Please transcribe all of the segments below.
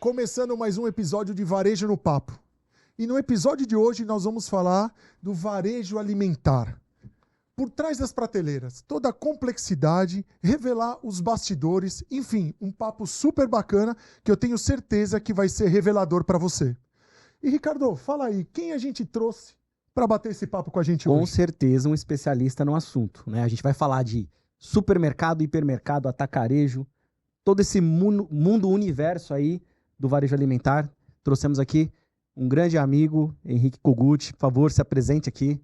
Começando mais um episódio de Varejo no Papo. E no episódio de hoje nós vamos falar do varejo alimentar. Por trás das prateleiras, toda a complexidade, revelar os bastidores, enfim, um papo super bacana que eu tenho certeza que vai ser revelador para você. E Ricardo, fala aí, quem a gente trouxe para bater esse papo com a gente hoje? Com certeza um especialista no assunto, né? A gente vai falar de supermercado, hipermercado, atacarejo, todo esse mundo universo aí do varejo alimentar. Trouxemos aqui um grande amigo, Henrique Kogut. Por favor, se apresente aqui.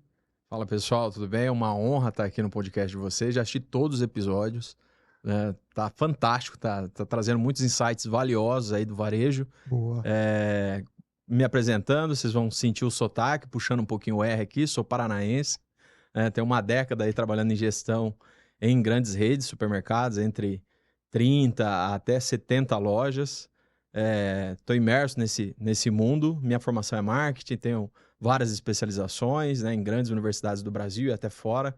Fala pessoal, tudo bem? É uma honra estar aqui no podcast de vocês. Já assisti todos os episódios, né? Tá fantástico, tá trazendo muitos insights valiosos aí do varejo. Boa. Me apresentando, vocês vão sentir o sotaque, puxando um pouquinho o R aqui. Sou paranaense, né? Tenho uma década aí trabalhando em gestão em grandes redes, supermercados, entre 30 até 70 lojas. Estou imerso nesse mundo. Minha formação é marketing, tenho várias especializações, né, em grandes universidades do Brasil e até fora.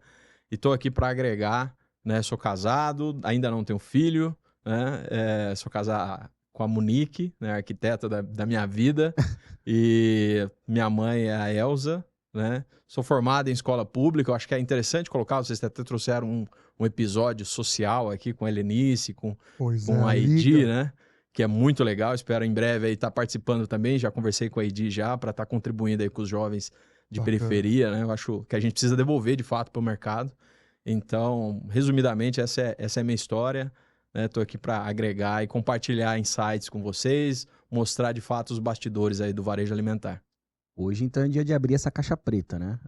E estou aqui para agregar, né? Sou casado, ainda não tenho filho, né? Sou casado com a Monique, né, arquiteta da minha vida. E minha mãe é a Elza, né? Sou formado em escola pública. Eu acho que é interessante colocar, vocês até trouxeram um episódio social aqui com a Helenice, com a Aidi, né? Que é muito legal, espero em breve aí estar participando também, já conversei com a Aidi já, para estar contribuindo aí com os jovens de periferia, né? Eu acho que a gente precisa devolver de fato para o mercado. Então, resumidamente, essa é a minha história, né? Estou aqui para agregar e compartilhar insights com vocês, mostrar de fato os bastidores aí do varejo alimentar. Hoje, então, é dia de abrir essa caixa preta, né?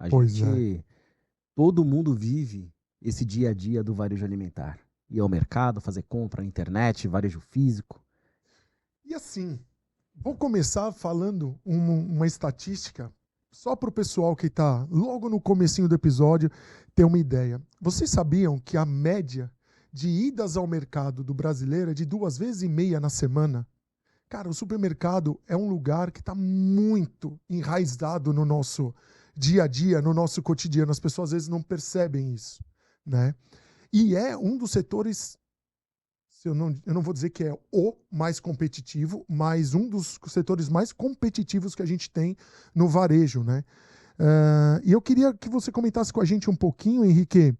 Todo mundo vive esse dia a dia do varejo alimentar. Ir ao mercado, fazer compra na internet, varejo físico. E assim, vou começar falando uma estatística só para o pessoal que está logo no comecinho do episódio ter uma ideia. Vocês sabiam que a média de idas ao mercado do brasileiro é de 2,5 vezes na semana? Cara, o supermercado é um lugar que está muito enraizado no nosso dia a dia, no nosso cotidiano. As pessoas às vezes não percebem isso, né? E é um dos setores... Eu não vou dizer que é o mais competitivo, mas um dos setores mais competitivos que a gente tem no varejo, né? E eu queria que você comentasse com a gente um pouquinho, Henrique,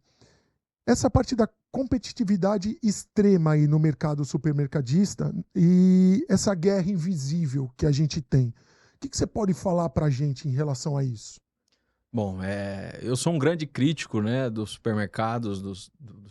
essa parte da competitividade extrema aí no mercado supermercadista e essa guerra invisível que a gente tem. O que você pode falar para a gente em relação a isso? Bom, eu sou um grande crítico, né, dos supermercados, do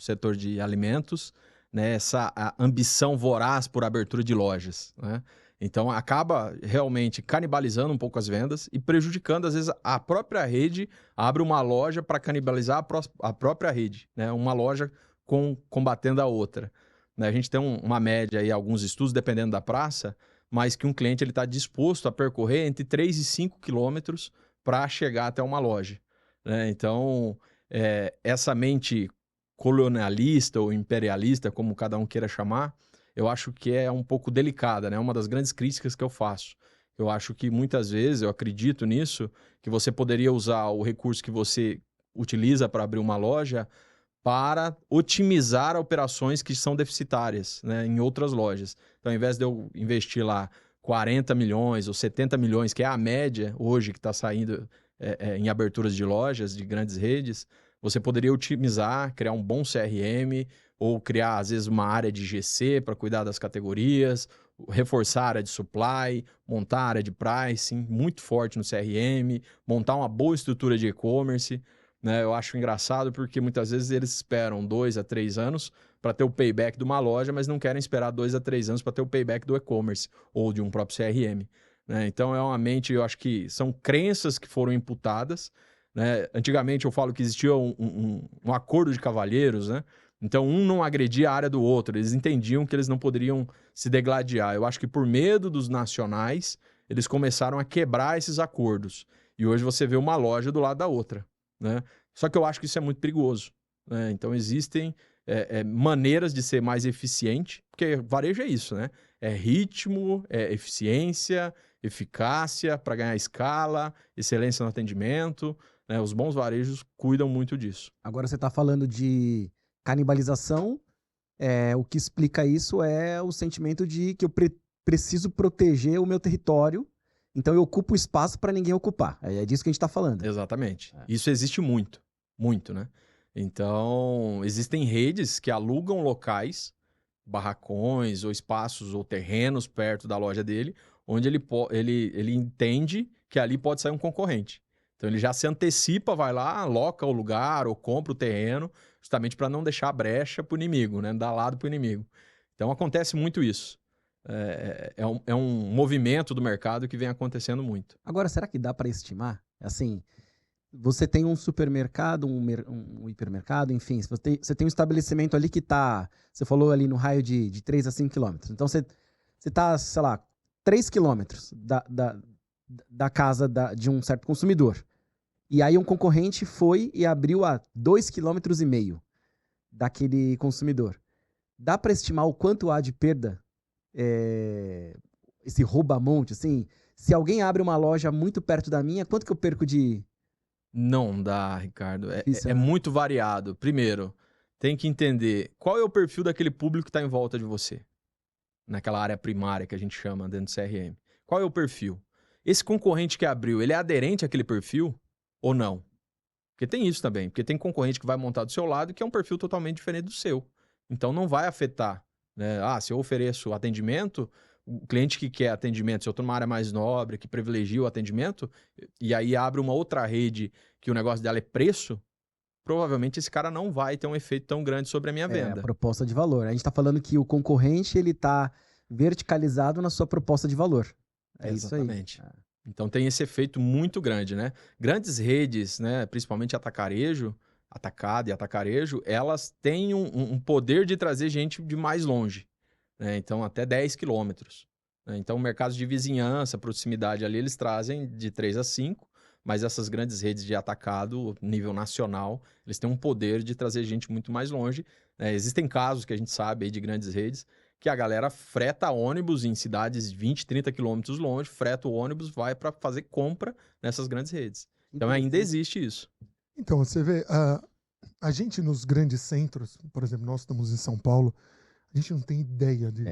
setor de alimentos, né, essa ambição voraz por abertura de lojas, né? Então acaba realmente canibalizando um pouco as vendas e prejudicando, às vezes, a própria rede abre uma loja para canibalizar a própria rede, né? Uma loja combatendo a outra, né? A gente tem uma média aí, alguns estudos, dependendo da praça, mas que um cliente está disposto a percorrer entre 3 e 5 quilômetros para chegar até uma loja, né? Então, essa mente colonialista ou imperialista, como cada um queira chamar, eu acho que é um pouco delicada, né? Uma das grandes críticas que eu faço. Eu acho que muitas vezes, eu acredito nisso, que você poderia usar o recurso que você utiliza para abrir uma loja para otimizar operações que são deficitárias, né, em outras lojas. Então, ao invés de eu investir lá 40 milhões ou 70 milhões, que é a média hoje que está saindo em aberturas de lojas, de grandes redes, você poderia otimizar, criar um bom CRM ou criar, às vezes, uma área de GC para cuidar das categorias, reforçar a área de supply, montar a área de pricing muito forte no CRM, montar uma boa estrutura de e-commerce, né? Eu acho engraçado porque muitas vezes eles esperam 2 a 3 anos para ter o payback de uma loja, mas não querem esperar 2 a 3 anos para ter o payback do e-commerce ou de um próprio CRM, né? Então é uma mente, eu acho que são crenças que foram imputadas, né? Antigamente eu falo que existia um acordo de cavalheiros, né? Então um não agredia a área do outro, eles entendiam que eles não poderiam se degladiar. Eu acho que por medo dos nacionais, eles começaram a quebrar esses acordos. E hoje você vê uma loja do lado da outra, né? Só que eu acho que isso é muito perigoso, né? Então existem maneiras de ser mais eficiente, porque varejo é isso, né? É ritmo, é eficiência, eficácia para ganhar escala, excelência no atendimento, né? Os bons varejos cuidam muito disso. Agora você está falando de canibalização, o que explica isso é o sentimento de que eu preciso proteger o meu território, então eu ocupo o espaço para ninguém ocupar. É disso que a gente está falando. Exatamente. Isso existe muito, muito, né? Então, existem redes que alugam locais, barracões ou espaços ou terrenos perto da loja dele, onde ele entende que ali pode sair um concorrente. Então, ele já se antecipa, vai lá, aloca o lugar ou compra o terreno, justamente para não deixar brecha para o inimigo, né? Dar lado para o inimigo. Então, acontece muito isso. É um movimento do mercado que vem acontecendo muito. Agora, será que dá para estimar? Assim, você tem um supermercado, um hipermercado, enfim, você tem um estabelecimento ali que está, você falou ali no raio de 3 a 5 quilômetros. Então, você está, sei lá, 3 quilômetros da casa de um certo consumidor. E aí um concorrente foi e abriu a 2,5 quilômetros daquele consumidor. Dá para estimar o quanto há de perda, esse rouba-monte, assim? Se alguém abre uma loja muito perto da minha, quanto que eu perco de... Não dá, Ricardo. Isso, É né? muito variado. Primeiro, tem que entender qual é o perfil daquele público que está em volta de você. Naquela área primária que a gente chama dentro do CRM. Qual é o perfil? Esse concorrente que abriu, ele é aderente àquele perfil ou não? Porque tem isso também. Porque tem concorrente que vai montar do seu lado que é um perfil totalmente diferente do seu. Então não vai afetar, né? Se eu ofereço atendimento, o cliente que quer atendimento, se eu estou numa área mais nobre, que privilegia o atendimento, e aí abre uma outra rede que o negócio dela é preço, provavelmente esse cara não vai ter um efeito tão grande sobre a minha A venda. proposta de valor. A gente está falando que o concorrente ele está verticalizado na sua proposta de valor. É Exatamente. Isso aí. Então tem esse efeito muito grande, né? Grandes redes, né, principalmente atacarejo, atacado e atacarejo, elas têm um poder de trazer gente de mais longe, né? Então até 10 quilômetros. Né? Então mercados de vizinhança, proximidade ali, eles trazem de 3 a 5, mas essas grandes redes de atacado, nível nacional, eles têm um poder de trazer gente muito mais longe. Né? Existem casos que a gente sabe aí de grandes redes que a galera freta ônibus em cidades 20, 30 quilômetros longe, freta o ônibus, vai para fazer compra nessas grandes redes. Então ainda existe isso. Então, você vê, a gente nos grandes centros, por exemplo, nós estamos em São Paulo, a gente não tem ideia de...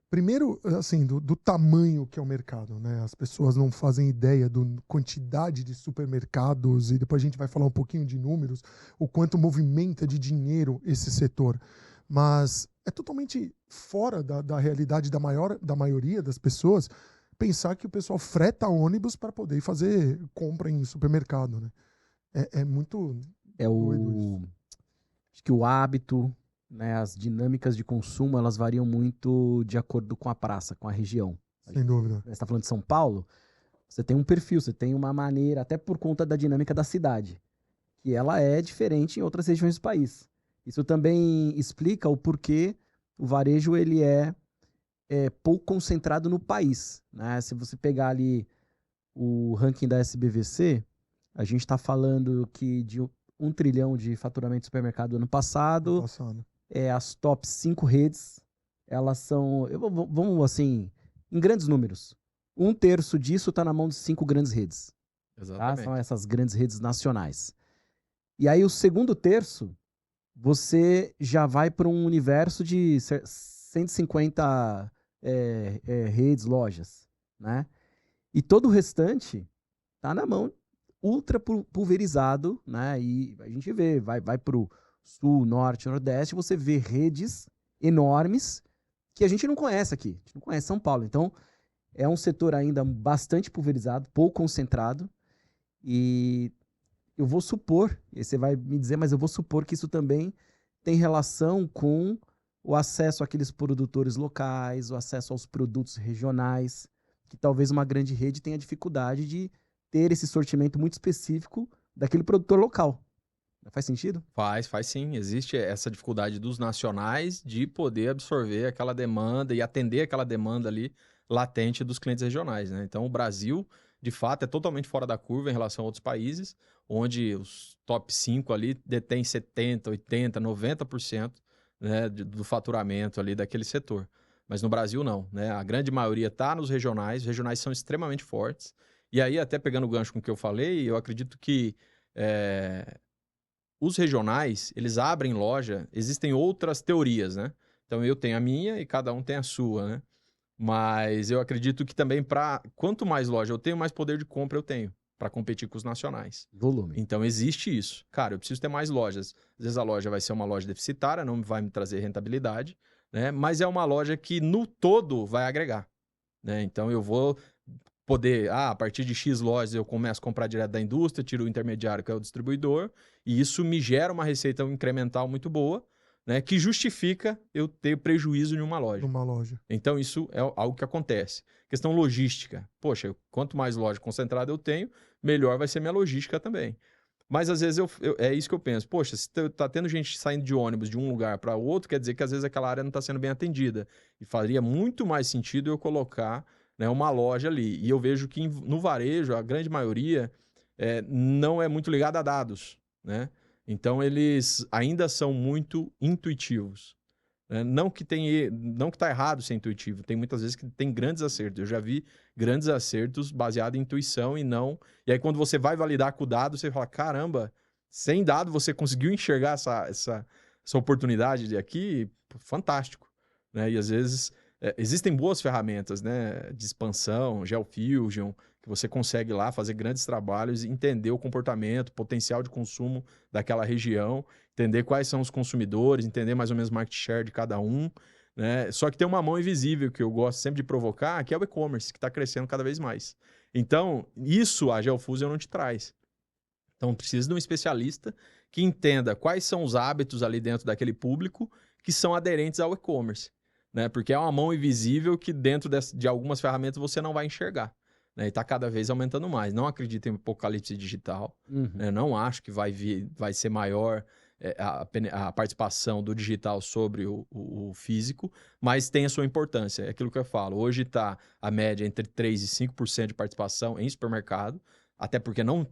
Primeiro, assim, do tamanho que é o mercado, né? As pessoas não fazem ideia da quantidade de supermercados, e depois a gente vai falar um pouquinho de números, o quanto movimenta de dinheiro esse setor. Mas é totalmente fora da realidade da maioria das pessoas pensar que o pessoal freta ônibus para poder fazer compra em supermercado, né? É muito doido isso. Acho que o hábito, né, as dinâmicas de consumo, elas variam muito de acordo com a praça, com a região. Sem dúvida. Você está falando de São Paulo, você tem um perfil, você tem uma maneira, até por conta da dinâmica da cidade, que ela é diferente em outras regiões do país. Isso também explica o porquê o varejo ele é pouco concentrado no país. Né? Se você pegar ali o ranking da SBVC, a gente está falando que de 1 trilhão de faturamento de supermercado ano passado, as top 5 redes, elas são, vamos assim, em grandes números. 1/3 disso está na mão de 5 grandes redes. Exatamente. Tá? São essas grandes redes nacionais. E aí o segundo terço, você já vai para um universo de 150 redes, lojas, né? E todo o restante tá na mão ultra pulverizado, né? E a gente vê, vai para o sul, norte, nordeste, você vê redes enormes que a gente não conhece aqui. A gente não conhece São Paulo. Então, é um setor ainda bastante pulverizado, pouco concentrado. E eu vou supor, e você vai me dizer, mas eu vou supor que isso também tem relação com o acesso àqueles produtores locais, o acesso aos produtos regionais, que talvez uma grande rede tenha dificuldade de ter esse sortimento muito específico daquele produtor local. Faz sentido? Faz sim. Existe essa dificuldade dos nacionais de poder absorver aquela demanda e atender aquela demanda ali latente dos clientes regionais, né? Então, o Brasil, de fato, é totalmente fora da curva em relação a outros países, onde os top 5 ali detêm 70%, 80%, 90%, né, do faturamento ali daquele setor. Mas no Brasil, não, né? A grande maioria está nos regionais, os regionais são extremamente fortes. E aí, até pegando o gancho com o que eu falei, eu acredito que os regionais, eles abrem loja, existem outras teorias, né? Então, eu tenho a minha e cada um tem a sua, né? Mas eu acredito que também, quanto mais loja eu tenho, mais poder de compra eu tenho para competir com os nacionais. Volume. Então existe isso. Cara, eu preciso ter mais lojas. Às vezes a loja vai ser uma loja deficitária, não vai me trazer rentabilidade, né? Mas é uma loja que no todo vai agregar, né? Então eu vou poder, a partir de X lojas eu começo a comprar direto da indústria, tiro o intermediário que é o distribuidor, e isso me gera uma receita incremental muito boa, né? Que justifica eu ter prejuízo em uma loja. Numa loja. Então, isso é algo que acontece. Questão logística. Poxa, quanto mais loja concentrada eu tenho, melhor vai ser minha logística também. Mas, às vezes, é isso que eu penso. Poxa, se tá tendo gente saindo de ônibus de um lugar para outro, quer dizer que, às vezes, aquela área não está sendo bem atendida. E faria muito mais sentido eu colocar, né, uma loja ali. E eu vejo que no varejo, a grande maioria não é muito ligada a dados, né? Então, eles ainda são muito intuitivos. Não que tá errado ser intuitivo, tem muitas vezes que tem grandes acertos. Eu já vi grandes acertos baseados em intuição e não. E aí, quando você vai validar com o dado, você fala: caramba, sem dado você conseguiu enxergar essa oportunidade aqui, fantástico. Né? E às vezes existem boas ferramentas, né, de expansão, GeoFusion, que você consegue lá fazer grandes trabalhos, entender o comportamento, potencial de consumo daquela região, entender quais são os consumidores, entender mais ou menos o market share de cada um, né? Só que tem uma mão invisível que eu gosto sempre de provocar, que é o e-commerce, que está crescendo cada vez mais. Então, isso a GeoFusion não te traz. Então, precisa de um especialista que entenda quais são os hábitos ali dentro daquele público que são aderentes ao e-commerce, né? Porque é uma mão invisível que dentro de algumas ferramentas você não vai enxergar. Né? E está cada vez aumentando mais. Não acredito em apocalipse digital. Né? Não acho que vai ser maior a participação do digital sobre o físico, mas tem a sua importância. É aquilo que eu falo. Hoje está a média entre 3% e 5% de participação em supermercado, até porque não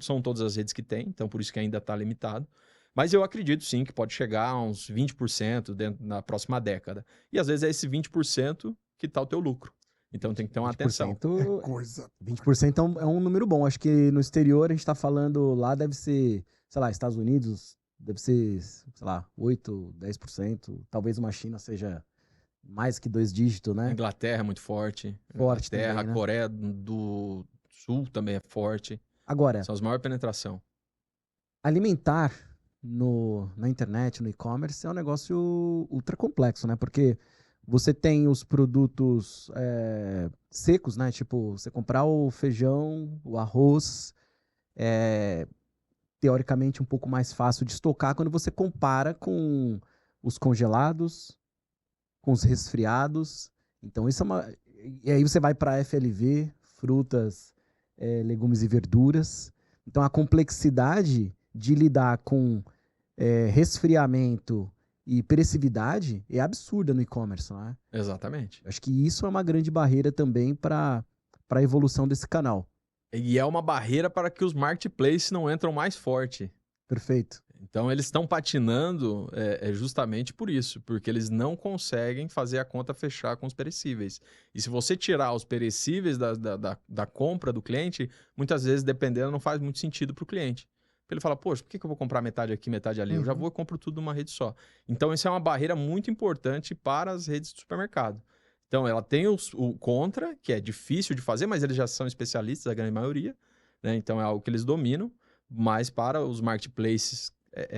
são todas as redes que tem, então por isso que ainda está limitado. Mas eu acredito sim que pode chegar a uns 20% na próxima década. E às vezes é esse 20% que está o teu lucro. Então tem que ter uma atenção. 20% é um número bom. Acho que no exterior a gente está falando, lá deve ser, sei lá, Estados Unidos, deve ser, sei lá, 8%, 10%. Talvez uma China seja mais que 2 dígitos, né? A Inglaterra é muito forte. Forte Inglaterra, também, né? A Coreia do Sul também é forte. Agora, São as maiores penetração. alimentar na internet, no e-commerce, é um negócio ultra complexo, né? Porque você tem os produtos secos, né? Tipo, você comprar o feijão, o arroz, teoricamente um pouco mais fácil de estocar quando você compara com os congelados, com os resfriados. Então, isso é uma... E aí você vai para FLV, frutas, legumes e verduras. Então, a complexidade de lidar com resfriamento e perecividade é absurda no e-commerce, não é? Exatamente. Acho que isso é uma grande barreira também para a evolução desse canal. E é uma barreira para que os marketplaces não entram mais forte. Perfeito. Então, eles estão patinando justamente por isso, porque eles não conseguem fazer a conta fechar com os perecíveis. E se você tirar os perecíveis da compra do cliente, muitas vezes, dependendo, não faz muito sentido para o cliente. Ele fala: poxa, por que eu vou comprar metade aqui, metade ali? Eu já vou e compro tudo numa rede só. Então, isso é uma barreira muito importante para as redes de supermercado. Então, ela tem o contra, que é difícil de fazer, mas eles já são especialistas, a grande maioria, né? Então, é algo que eles dominam. Mas para os marketplaces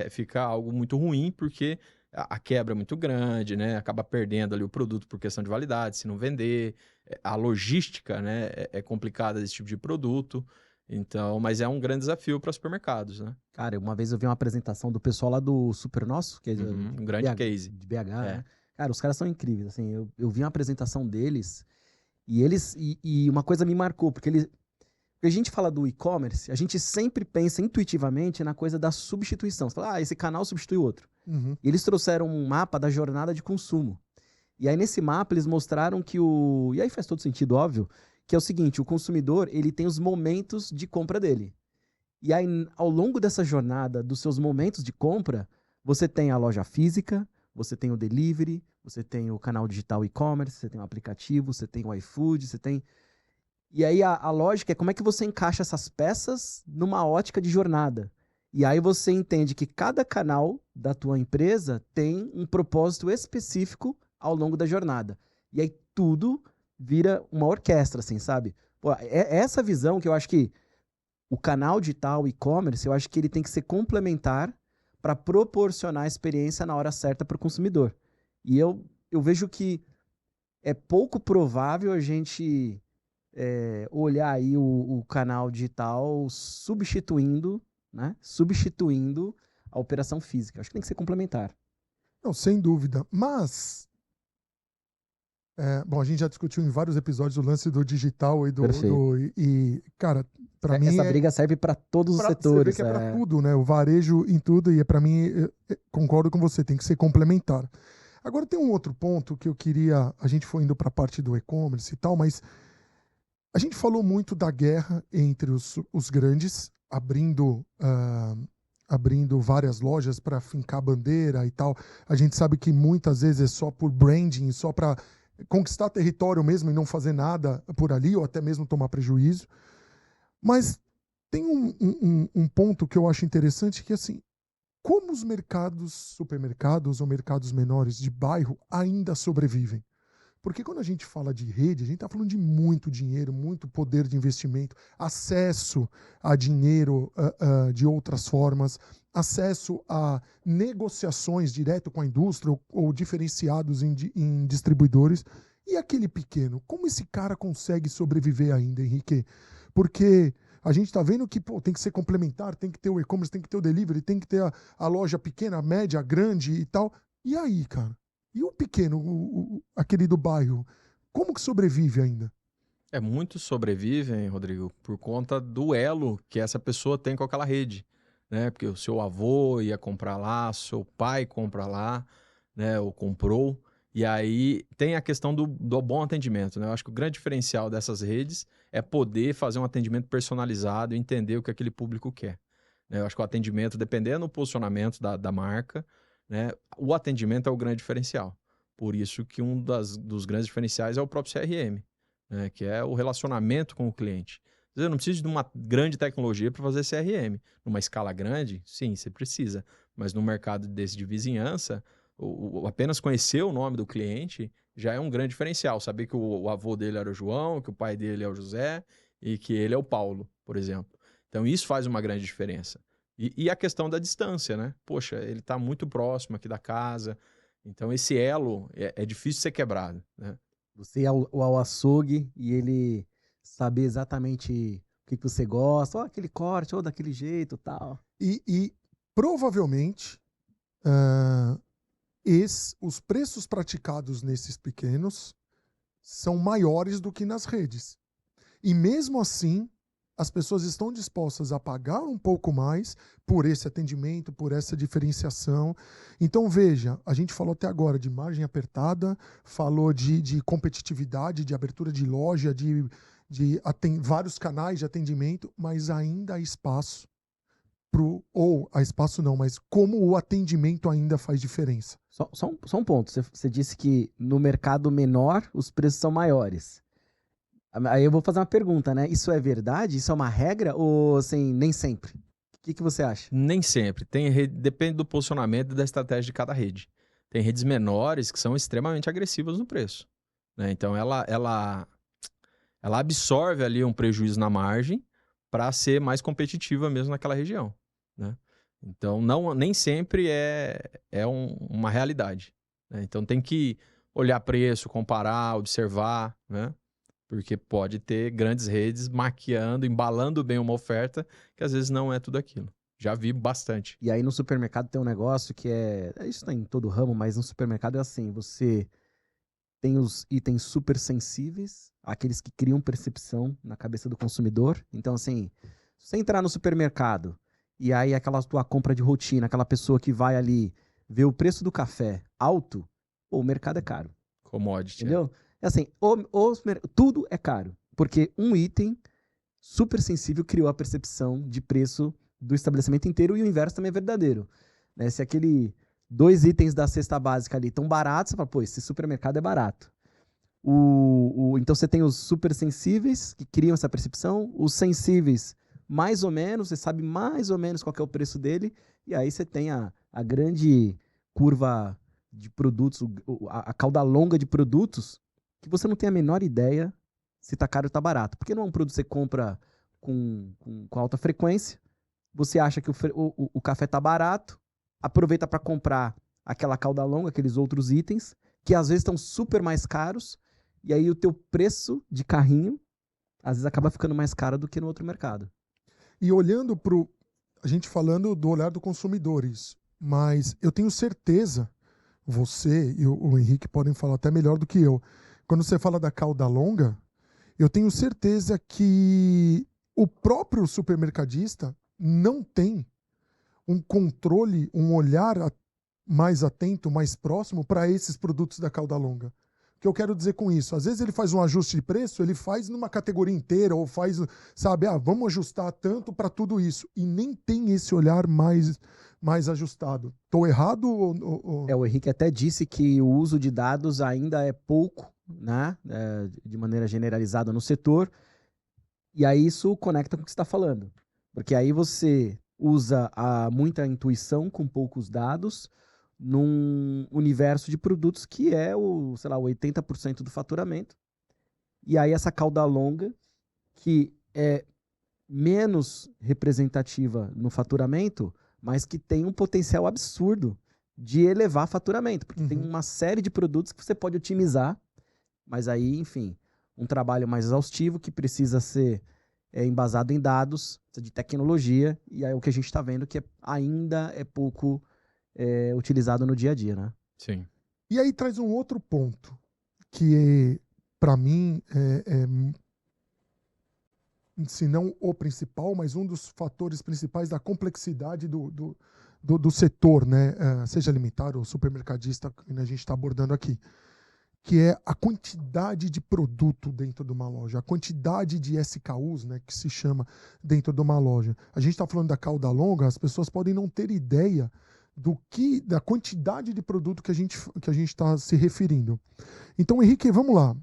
fica algo muito ruim, porque a quebra é muito grande, né? Acaba perdendo ali o produto por questão de validade, se não vender. A logística, né, é complicada desse tipo de produto. Então, mas é um grande desafio para supermercados, né? Cara, uma vez eu vi uma apresentação do pessoal lá do Super Nosso, que é Um grande case. de BH, né? Cara, os caras são incríveis, assim, eu vi uma apresentação deles e uma coisa me marcou, porque a gente fala do e-commerce, a gente sempre pensa intuitivamente na coisa da substituição. Você fala, esse canal substitui o outro. E eles trouxeram um mapa da jornada de consumo. E aí nesse mapa eles mostraram que e aí faz todo sentido, óbvio, que é o seguinte: o consumidor, ele tem os momentos de compra dele. E aí, ao longo dessa jornada, dos seus momentos de compra, você tem a loja física, você tem o delivery, você tem o canal digital e-commerce, você tem o aplicativo, você tem o iFood, você tem... E aí a lógica é como é que você encaixa essas peças numa ótica de jornada. E aí você entende que cada canal da tua empresa tem um propósito específico ao longo da jornada. E aí tudo vira uma orquestra, assim, sabe? Pô, é essa visão que eu acho que o canal digital, o e-commerce, eu acho que ele tem que ser complementar para proporcionar a experiência na hora certa para o consumidor. E eu vejo que é pouco provável a gente olhar aí o canal digital substituindo, né? Substituindo a operação física. Acho que tem que ser complementar. Não, sem dúvida. Mas, bom, a gente já discutiu em vários episódios o lance do digital e cara, para mim essa briga serve para todos os setores. Você vê que é para tudo, né? O varejo em tudo, e para mim, concordo com você, tem que ser complementar. Agora tem um outro ponto que eu queria, a gente foi indo para a parte do e-commerce e tal, mas a gente falou muito da guerra entre os grandes, abrindo várias lojas para fincar bandeira e tal. A gente sabe que muitas vezes é só por branding, só para conquistar território mesmo e não fazer nada por ali, ou até mesmo tomar prejuízo. Mas tem um ponto que eu acho interessante, que assim, como os mercados, supermercados ou mercados menores de bairro ainda sobrevivem? Porque quando a gente fala de rede, a gente está falando de muito dinheiro, muito poder de investimento, acesso a dinheiro de outras formas, acesso a negociações direto com a indústria ou diferenciados em distribuidores. E aquele pequeno, como esse cara consegue sobreviver ainda, Henrique? Porque a gente está vendo que tem que ser complementar, tem que ter o e-commerce, tem que ter o delivery, tem que ter a loja pequena, a média, a grande e tal. E aí, cara? E o pequeno, aquele do bairro, como que sobrevive ainda? Muitos sobrevivem, Rodrigo, por conta do elo que essa pessoa tem com aquela rede, né? Porque o seu avô ia comprar lá, seu pai compra lá, né? Ou comprou. E aí tem a questão do bom atendimento, né? Eu acho que o grande diferencial dessas redes é poder fazer um atendimento personalizado e entender o que aquele público quer, né? Eu acho que o atendimento, dependendo do posicionamento da marca, né? O atendimento é o grande diferencial. Por isso que dos grandes diferenciais é o próprio CRM, né? Que é o relacionamento com o cliente. Eu não preciso de uma grande tecnologia para fazer CRM. Numa escala grande, sim, você precisa. Mas no mercado desse de vizinhança, apenas conhecer o nome do cliente já é um grande diferencial. Saber que o avô dele era o João, que o pai dele é o José e que ele é o Paulo, por exemplo. Então isso faz uma grande diferença. E a questão da distância, né? Poxa, ele está muito próximo aqui da casa. Então esse elo é difícil de ser quebrado, né? Você ir ao açougue e ele saber exatamente o que você gosta, aquele corte, ou daquele jeito, tal. E provavelmente os preços praticados nesses pequenos são maiores do que nas redes. E mesmo assim, as pessoas estão dispostas a pagar um pouco mais por esse atendimento, por essa diferenciação. Então, veja, a gente falou até agora de margem apertada, falou de competitividade, de abertura de loja, de vários canais de atendimento, mas ainda há espaço espaço não, mas como o atendimento ainda faz diferença. Só um ponto, você disse que no mercado menor os preços são maiores. Aí eu vou fazer uma pergunta, né? Isso é verdade? Isso é uma regra ou assim, nem sempre? O que você acha? Nem sempre. Depende do posicionamento e da estratégia de cada rede. Tem redes menores que são extremamente agressivas no preço, né? Então ela absorve ali um prejuízo na margem para ser mais competitiva mesmo naquela região, né? Então nem sempre uma realidade, né? Então tem que olhar preço, comparar, observar, né? Porque pode ter grandes redes maquiando, embalando bem uma oferta, que às vezes não é tudo aquilo. Já vi bastante. E aí no supermercado tem um negócio que isso tá em todo ramo, mas no supermercado é assim, você tem os itens super sensíveis, aqueles que criam percepção na cabeça do consumidor. Então assim, se você entrar no supermercado e aí aquela tua compra de rotina, aquela pessoa que vai ali ver o preço do café alto, o mercado é caro. Commodity. Entendeu? É assim, tudo é caro, porque um item super sensível criou a percepção de preço do estabelecimento inteiro e o inverso também é verdadeiro, né? Se aquele 2 itens da cesta básica ali estão baratos, você fala, pô, esse supermercado é barato. Então você tem os super sensíveis que criam essa percepção, os sensíveis mais ou menos, você sabe mais ou menos qual que é o preço dele, e aí você tem a grande curva de produtos, a cauda longa de produtos que você não tem a menor ideia se tá caro ou tá barato. Porque não é um produto que você compra com alta frequência, você acha que o café tá barato, aproveita para comprar aquela cauda longa, aqueles outros itens, que às vezes estão super mais caros, e aí o teu preço de carrinho, às vezes acaba ficando mais caro do que no outro mercado. E olhando a gente falando do olhar do consumidor, isso. Mas eu tenho certeza, você e o Henrique podem falar até melhor do que eu. Quando você fala da cauda longa, eu tenho certeza que o próprio supermercadista não tem um controle, um olhar mais atento, mais próximo para esses produtos da cauda longa. O que eu quero dizer com isso? Às vezes ele faz um ajuste de preço, ele faz numa categoria inteira, ou faz, sabe, vamos ajustar tanto para tudo isso. E nem tem esse olhar mais ajustado. Estou errado? O Henrique até disse que o uso de dados ainda é pouco, né, de maneira generalizada no setor. E aí isso conecta com o que você está falando. Porque aí você usa muita intuição com poucos dados num universo de produtos que é o 80% do faturamento. E aí essa cauda longa, que é menos representativa no faturamento, mas que tem um potencial absurdo de elevar faturamento, porque tem uma série de produtos que você pode otimizar, mas aí, enfim, um trabalho mais exaustivo que precisa ser embasado em dados, de tecnologia, e aí o que a gente está vendo que ainda é pouco utilizado no dia a dia, né? Sim. E aí traz um outro ponto, que para mim se não o principal, mas um dos fatores principais da complexidade do setor, né? Seja alimentar ou supermercadista, que a gente está abordando aqui, que é a quantidade de produto dentro de uma loja, a quantidade de SKUs, né, que se chama dentro de uma loja. A gente está falando da cauda longa, as pessoas podem não ter ideia da quantidade de produto que a gente está se referindo. Então, Henrique, vamos lá.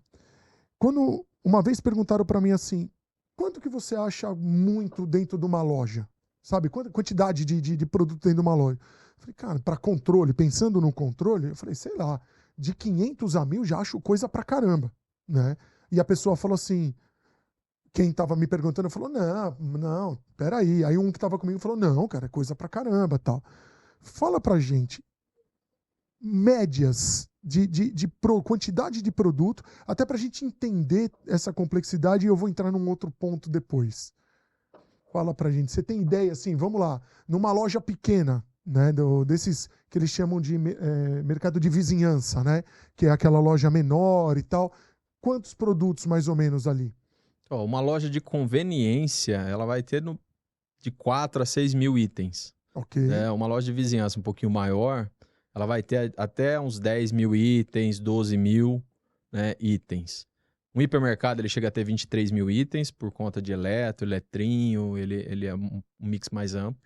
Quando uma vez perguntaram para mim assim, quanto que você acha muito dentro de uma loja? Sabe, quantidade de produto dentro de uma loja? Eu falei, cara, para controle, pensando no controle, eu falei, sei lá, de 500 a 1.000 já acho coisa pra caramba, né? E a pessoa falou assim, quem estava me perguntando falou, não, peraí. Aí um que estava comigo falou, não, cara, é coisa pra caramba, tal. Fala pra gente médias de quantidade de produto, até pra gente entender essa complexidade, e eu vou entrar num outro ponto depois. Fala pra gente, você tem ideia, assim, vamos lá, numa loja pequena, né, desses que eles chamam de mercado de vizinhança, né, que é aquela loja menor e tal, quantos produtos mais ou menos ali? Uma loja de conveniência, ela vai ter de 4 a 6 mil itens. Ok. Uma loja de vizinhança um pouquinho maior, ela vai ter até uns 10 mil itens, 12 mil, né, itens. Um hipermercado ele chega a ter 23 mil itens por conta de eletrinho, ele é um mix mais amplo.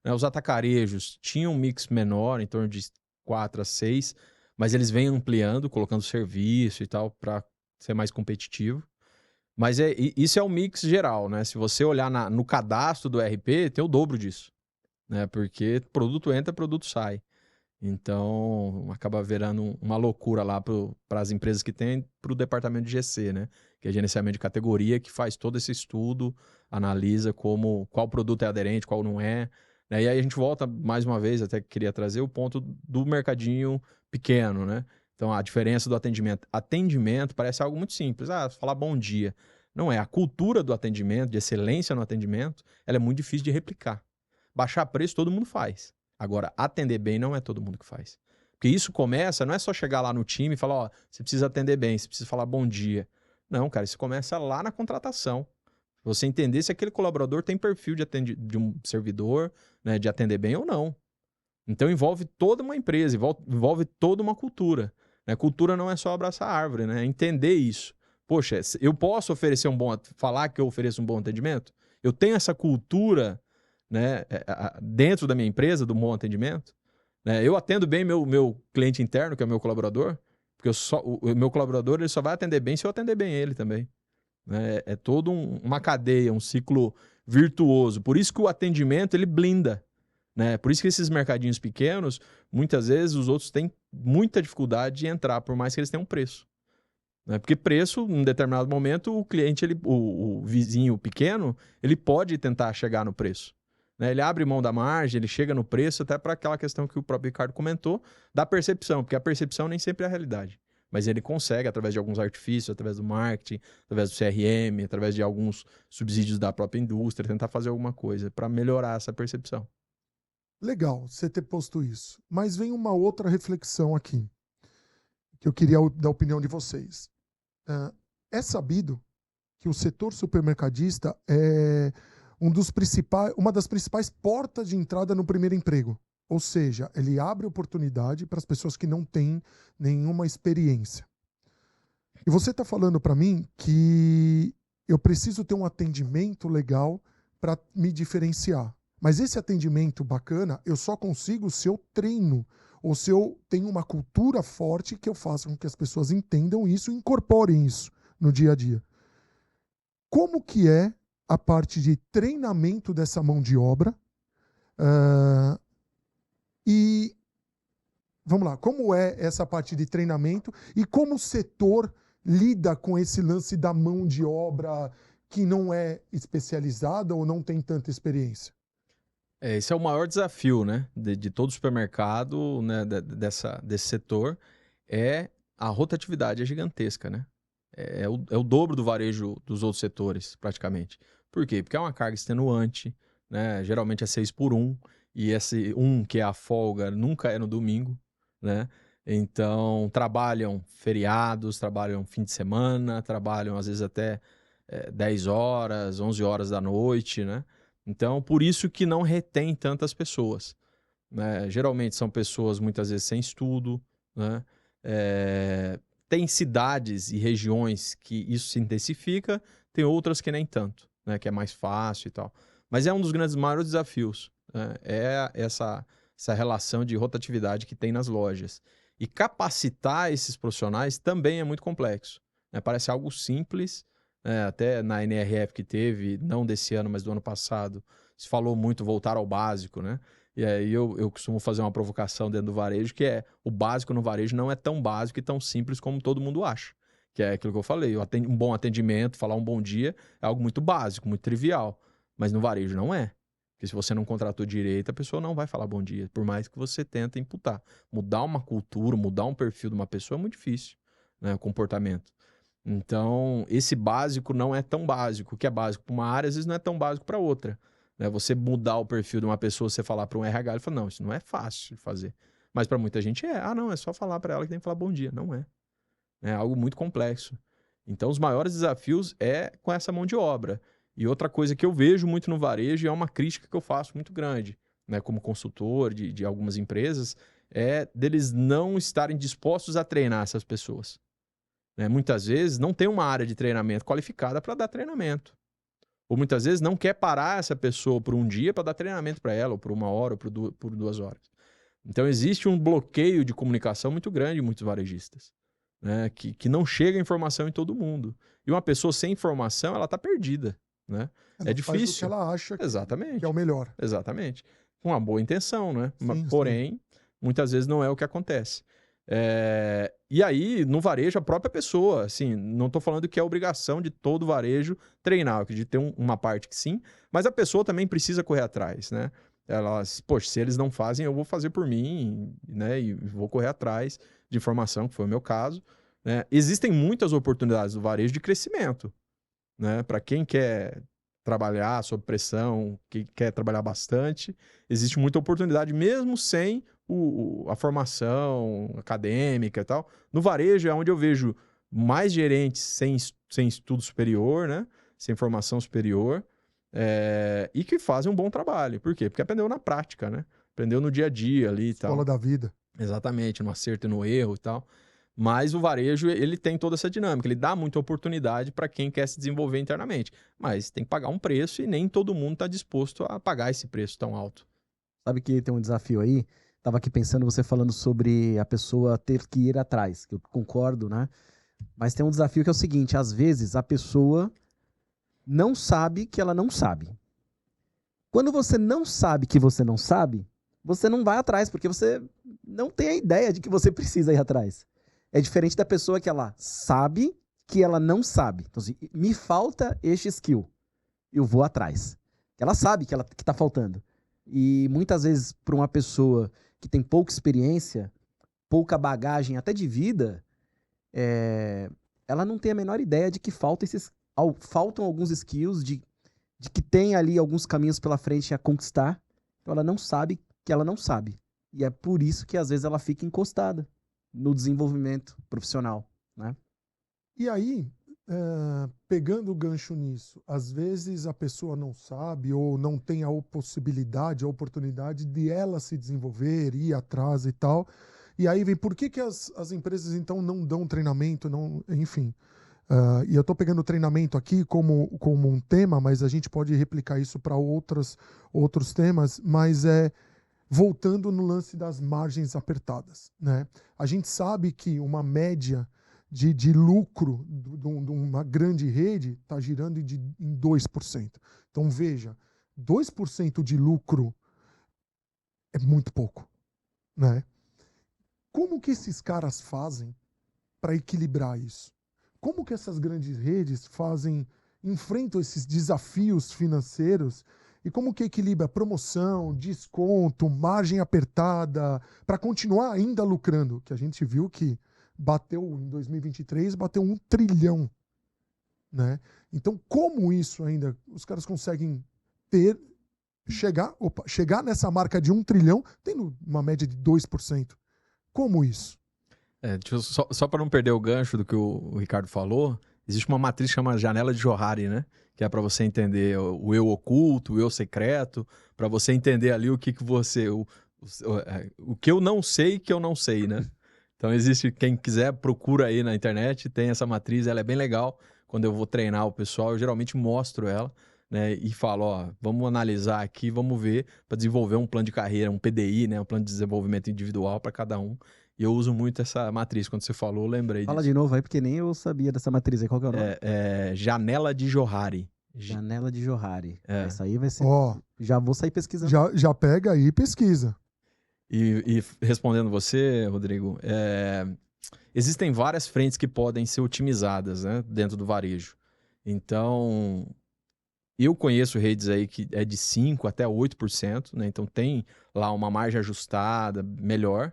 Os atacarejos tinham um mix menor, em torno de 4 a 6, mas eles vêm ampliando, colocando serviço e tal, para ser mais competitivo. Mas isso é o mix geral, né? Se você olhar no cadastro do RP, tem o dobro disso, né? Porque produto entra, produto sai. Então, acaba virando uma loucura lá para as empresas que têm, para o departamento de GC, né? Que é gerenciamento de categoria, que faz todo esse estudo, analisa qual produto é aderente, qual não é. Né? E aí a gente volta, mais uma vez, até que queria trazer o ponto do mercadinho pequeno, né? Então, a diferença do atendimento. Atendimento parece algo muito simples. Falar bom dia. Não é. A cultura do atendimento, de excelência no atendimento, ela é muito difícil de replicar. Baixar preço todo mundo faz. Agora, atender bem não é todo mundo que faz. Porque isso começa, não é só chegar lá no time e falar, você precisa atender bem, você precisa falar bom dia. Não, cara, isso começa lá na contratação. Você entender se aquele colaborador tem perfil de um servidor, né, de atender bem ou não. Então envolve toda uma empresa, envolve toda uma cultura. Né? Cultura não é só abraçar a árvore, né? É entender isso. Poxa, eu posso oferecer falar que eu ofereço um bom atendimento? Eu tenho essa cultura, né, dentro da minha empresa, do bom atendimento? Né? Eu atendo bem meu cliente interno, que é o meu colaborador, porque o meu colaborador ele só vai atender bem se eu atender bem ele também. Né? É toda uma cadeia, um ciclo virtuoso. Por isso que o atendimento ele blinda. Né? Por isso que esses mercadinhos pequenos, muitas vezes os outros têm muita dificuldade de entrar, por mais que eles tenham um preço. né? Porque preço, em determinado momento, o cliente, o vizinho pequeno, ele pode tentar chegar no preço, né? Ele abre mão da margem, ele chega no preço, até para aquela questão que o próprio Ricardo comentou, da percepção, porque a percepção nem sempre é a realidade. Mas ele consegue, através de alguns artifícios, através do marketing, através do CRM, através de alguns subsídios da própria indústria, tentar fazer alguma coisa para melhorar essa percepção. Legal você ter posto isso. Mas vem uma outra reflexão aqui, que eu queria dar a opinião de vocês. É sabido que o setor supermercadista é uma das principais portas de entrada no primeiro emprego. Ou seja, ele abre oportunidade para as pessoas que não têm nenhuma experiência. E você está falando para mim que eu preciso ter um atendimento legal para me diferenciar. Mas esse atendimento bacana eu só consigo se eu treino, ou se eu tenho uma cultura forte que eu faça com que as pessoas entendam isso e incorporem isso no dia a dia. Como que é a parte de treinamento dessa mão de obra? E vamos lá, como é essa parte de treinamento e como o setor lida com esse lance da mão de obra que não é especializada ou não tem tanta experiência? Esse é o maior desafio, né, de todo supermercado, né, desse setor, a rotatividade é gigantesca, né? É o dobro do varejo dos outros setores, praticamente. Por quê? Porque é uma carga extenuante, né? Geralmente é 6x1, e esse 1, que é a folga, nunca é no domingo, né? Então, trabalham feriados, trabalham fim de semana, trabalham às vezes até 10 horas, 11 horas da noite, né? Então, por isso que não retém tantas pessoas, né? Geralmente são pessoas muitas vezes sem estudo, né? Tem cidades e regiões que isso se intensifica, tem outras que nem tanto, né? Que é mais fácil e tal. Mas é um dos grandes maiores desafios, né? É essa relação de rotatividade que tem nas lojas. E capacitar esses profissionais também é muito complexo, né? Parece algo simples, até na NRF que teve, não desse ano, mas do ano passado, se falou muito voltar ao básico, né? E aí eu costumo fazer uma provocação dentro do varejo, que é o básico no varejo não é tão básico e tão simples como todo mundo acha. Que é aquilo que eu falei, um bom atendimento, falar um bom dia, é algo muito básico, muito trivial. Mas no varejo não é. Porque se você não contratou direito, a pessoa não vai falar bom dia, por mais que você tente imputar. Mudar uma cultura, mudar um perfil de uma pessoa é muito difícil, né? O comportamento. Então, esse básico não é tão básico. O que é básico para uma área, às vezes não é tão básico para outra. Né? Você mudar o perfil de uma pessoa, você falar para um RH, ele fala, não, isso não é fácil de fazer. Mas para muita gente é. Ah, não, é só falar para ela que tem que falar bom dia. Não é. É algo muito complexo. Então, os maiores desafios é com essa mão de obra. E outra coisa que eu vejo muito no varejo, e é uma crítica que eu faço muito grande, né, como consultor de algumas empresas, é deles não estarem dispostos a treinar essas pessoas. Né? Muitas vezes não tem uma área de treinamento qualificada para dar treinamento. Ou muitas vezes não quer parar essa pessoa por um dia para dar treinamento para ela, ou por 1 hora, ou por 2 horas. Então existe um bloqueio de comunicação muito grande em muitos varejistas, né? Que não chega informação em todo mundo. E uma pessoa sem informação, ela está perdida. Né? Ela é difícil. Faz o que ela acha Exatamente. que é o melhor. Exatamente. Com uma boa intenção, né? Sim, porém, sim. Muitas vezes não é o que acontece. E aí, no varejo, a própria pessoa, assim, não estou falando que é obrigação de todo varejo treinar, eu acredito que tem uma parte que sim, mas a pessoa também precisa correr atrás, né? Poxa, se eles não fazem, eu vou fazer por mim, né? E vou correr atrás de informação, que foi o meu caso. Né? Existem muitas oportunidades do varejo de crescimento, né? Para quem quer trabalhar sob pressão, quem quer trabalhar bastante, existe muita oportunidade, mesmo sem a formação acadêmica e tal. No varejo é onde eu vejo mais gerentes sem estudo superior, né? Sem formação superior, e que fazem um bom trabalho. Por quê? Porque aprendeu na prática, né? Aprendeu no dia a dia ali e tal. Escola da vida. Exatamente, no acerto e no erro e tal. Mas o varejo, ele tem toda essa dinâmica, ele dá muita oportunidade para quem quer se desenvolver internamente. Mas tem que pagar um preço e nem todo mundo está disposto a pagar esse preço tão alto. Sabe que tem um desafio aí? Estava aqui pensando, você falando sobre a pessoa ter que ir atrás, que eu concordo, né? Mas tem um desafio que é o seguinte, às vezes a pessoa não sabe que ela não sabe. Quando você não sabe que você não sabe, você não vai atrás, porque você não tem a ideia de que você precisa ir atrás. É diferente da pessoa que ela sabe que ela não sabe. Então, assim, me falta este skill. Eu vou atrás. Ela sabe que tá faltando. E muitas vezes, para uma pessoa que tem pouca experiência, pouca bagagem até de vida, ela não tem a menor ideia de que faltam alguns skills, de que tem ali alguns caminhos pela frente a conquistar. Então ela não sabe que ela não sabe. E é por isso que às vezes ela fica encostada no desenvolvimento profissional, né? E aí, pegando o gancho nisso, às vezes a pessoa não sabe ou não tem a possibilidade, a oportunidade de ela se desenvolver, ir atrás e tal. E aí vem, por que as empresas então não dão treinamento, enfim. E eu estou pegando treinamento aqui como um tema, mas a gente pode replicar isso para outros temas, mas voltando no lance das margens apertadas, né? A gente sabe que uma média de lucro de uma grande rede está girando em 2%. Então, veja, 2% de lucro é muito pouco, né? Como que esses caras fazem para equilibrar isso? Como que essas grandes redes enfrentam esses desafios financeiros e como que equilibra promoção, desconto, margem apertada para continuar ainda lucrando? Que a gente viu que em 2023, bateu 1 trilhão, né? Então, como isso ainda os caras conseguem chegar nessa marca de 1 trilhão, tendo uma média de 2%? Como isso? Só para não perder o gancho do que o Ricardo falou, existe uma matriz que chama janela de Johari, né? Que é para você entender o eu oculto, o eu secreto, para você entender ali o que você... O que eu não sei que eu não sei, né? Então existe, quem quiser, procura aí na internet, tem essa matriz, ela é bem legal. Quando eu vou treinar o pessoal, eu geralmente mostro ela, né? E falo, ó, vamos analisar aqui, vamos ver, para desenvolver um plano de carreira, um PDI, né? Um plano de desenvolvimento individual para cada um. E eu uso muito essa matriz. Quando você falou, eu lembrei disso. Fala de novo aí, porque nem eu sabia dessa matriz aí. Qual que é o nome? Janela de Johari. Janela de Johari. Isso aí vai ser... Ó, já vou sair pesquisando. Já pega aí e pesquisa. E respondendo você, Rodrigo, existem várias frentes que podem ser otimizadas, né, dentro do varejo. Então, eu conheço redes aí que é de 5% até 8%, né? Então tem lá uma margem ajustada, melhor.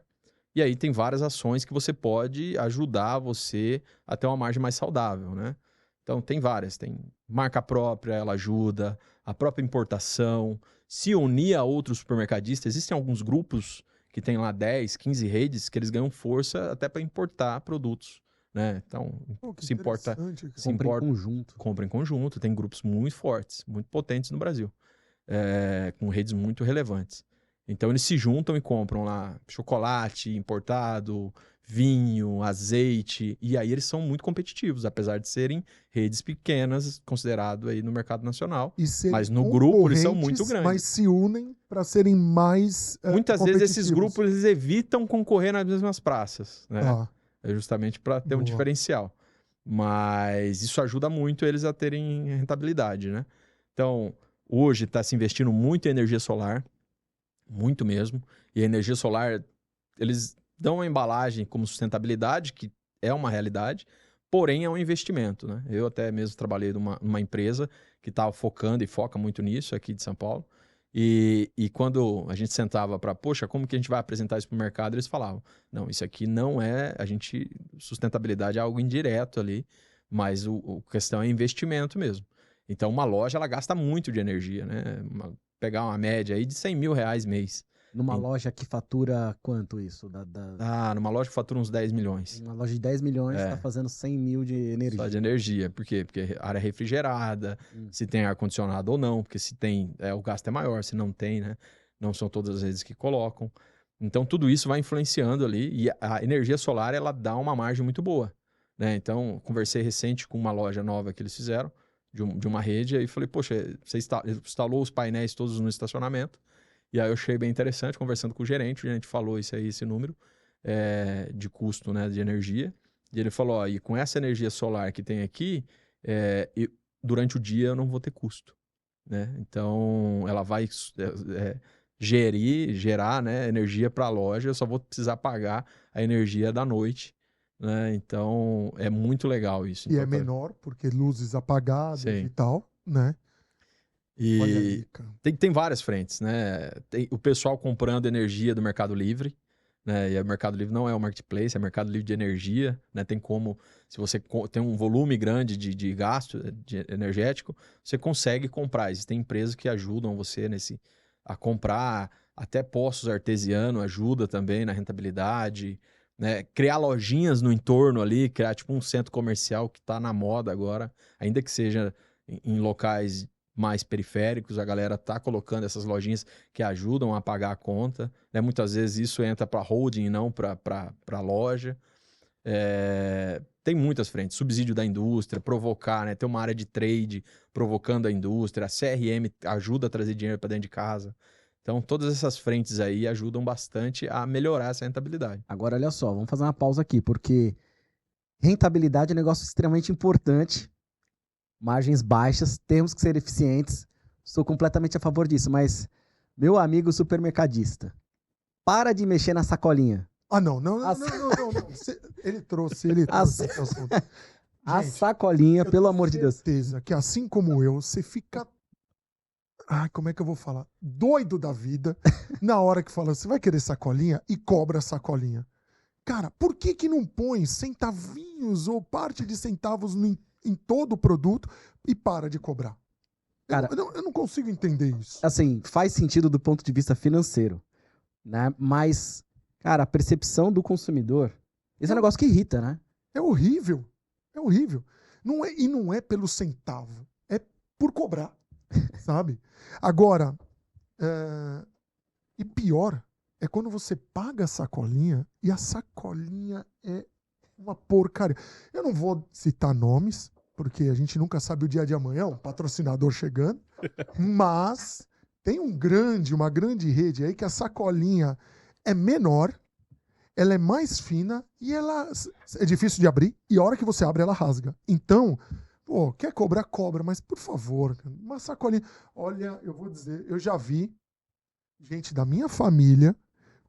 E aí tem várias ações que você pode ajudar você a ter uma margem mais saudável, né? Então tem várias, tem marca própria, ela ajuda, a própria importação, se unir a outros supermercadistas. Existem alguns grupos que tem lá 10, 15 redes que eles ganham força até para importar produtos, né? Então, se importa, compra em conjunto. Compra em conjunto, tem grupos muito fortes, muito potentes no Brasil, com redes muito relevantes. Então eles se juntam e compram lá chocolate importado, vinho, azeite, e aí eles são muito competitivos, apesar de serem redes pequenas, considerado aí no mercado nacional. Mas no grupo eles são muito grandes. Mas se unem para serem mais muitas vezes esses grupos eles evitam concorrer nas mesmas praças, né? É justamente para ter um diferencial. Mas isso ajuda muito eles a terem rentabilidade, né? Então, hoje está se investindo muito em energia solar, muito mesmo. E a energia solar, eles dão uma embalagem como sustentabilidade, que é uma realidade, porém é um investimento, né? Eu até mesmo trabalhei numa empresa que estava focando e foca muito nisso aqui de São Paulo. E quando a gente sentava para, poxa, como que a gente vai apresentar isso para o mercado? Eles falavam, não, isso aqui não é, sustentabilidade é algo indireto ali, mas a questão é investimento mesmo. Então uma loja, ela gasta muito de energia, né? Pegar uma média aí de R$100 mil mês. Numa loja que fatura quanto isso? Numa loja que fatura uns 10 milhões. Uma loja de 10 milhões está fazendo 100 mil de energia. Só de energia. Por quê? Porque área refrigerada, se tem ar-condicionado ou não, porque se tem, o gasto é maior, se não tem, né? Não são todas as redes que colocam. Então, tudo isso vai influenciando ali e a energia solar, ela dá uma margem muito boa, né? Então, conversei recente com uma loja nova que eles fizeram, de uma rede, aí falei, poxa, você instalou os painéis todos no estacionamento. E aí eu achei bem interessante, conversando com o gerente falou esse número de custo, né, de energia. E ele falou, ó, e com essa energia solar que tem aqui, durante o dia eu não vou ter custo, né? Então, ela vai gerar, né, energia para a loja, eu só vou precisar pagar a energia da noite. né? Então, é muito legal isso. E Então, é menor, porque luzes apagadas Sim. e tal, né? Olha aí, E cara. tem várias frentes, né? Tem o pessoal comprando energia do Mercado Livre, né? E o Mercado Livre não é o marketplace, é Mercado Livre de energia, né? Tem como, se você tem um volume grande de gasto energético, você consegue comprar. Existem empresas que ajudam você a comprar, até poços artesianos ajuda também na rentabilidade, né? Criar lojinhas no entorno ali, criar tipo um centro comercial que está na moda agora, ainda que seja em locais mais periféricos, a galera tá colocando essas lojinhas que ajudam a pagar a conta, né? Muitas vezes isso entra para holding e não para loja. Tem muitas frentes, subsídio da indústria, provocar, né? Ter uma área de trade provocando a indústria, a CRM ajuda a trazer dinheiro para dentro de casa. Então, todas essas frentes aí ajudam bastante a melhorar essa rentabilidade. Agora, olha só, vamos fazer uma pausa aqui, porque rentabilidade é um negócio extremamente importante. Margens baixas, temos que ser eficientes. Sou completamente a favor disso, mas, meu amigo supermercadista, para de mexer na sacolinha. Ah, não. As- Ele trouxe esse assunto. A Gente, sacolinha, eu pelo tenho amor de Deus. certeza que assim como eu, você fica. Ai, como é que eu vou falar? Doido da vida na hora que fala, você vai querer sacolinha e cobra a sacolinha. Cara, por que que não põe centavinhos ou parte de centavos em todo o produto e para de cobrar? Cara, Eu não consigo entender isso. assim, faz sentido do ponto de vista financeiro, né? Mas, cara, a percepção do consumidor, esse é um Não. negócio que irrita, né? É horrível. É horrível. E não é pelo centavo. É por cobrar. Sabe? Agora, e pior é quando você paga a sacolinha e a sacolinha é uma porcaria. Eu não vou citar nomes, porque a gente nunca sabe o dia de amanhã, um patrocinador chegando, mas tem uma grande rede aí que a sacolinha é menor, ela é mais fina e ela é difícil de abrir e a hora que você abre ela rasga. Então, pô, quer cobrar, cobra, mas por favor, uma sacolinha. Olha, eu vou dizer, eu já vi gente da minha família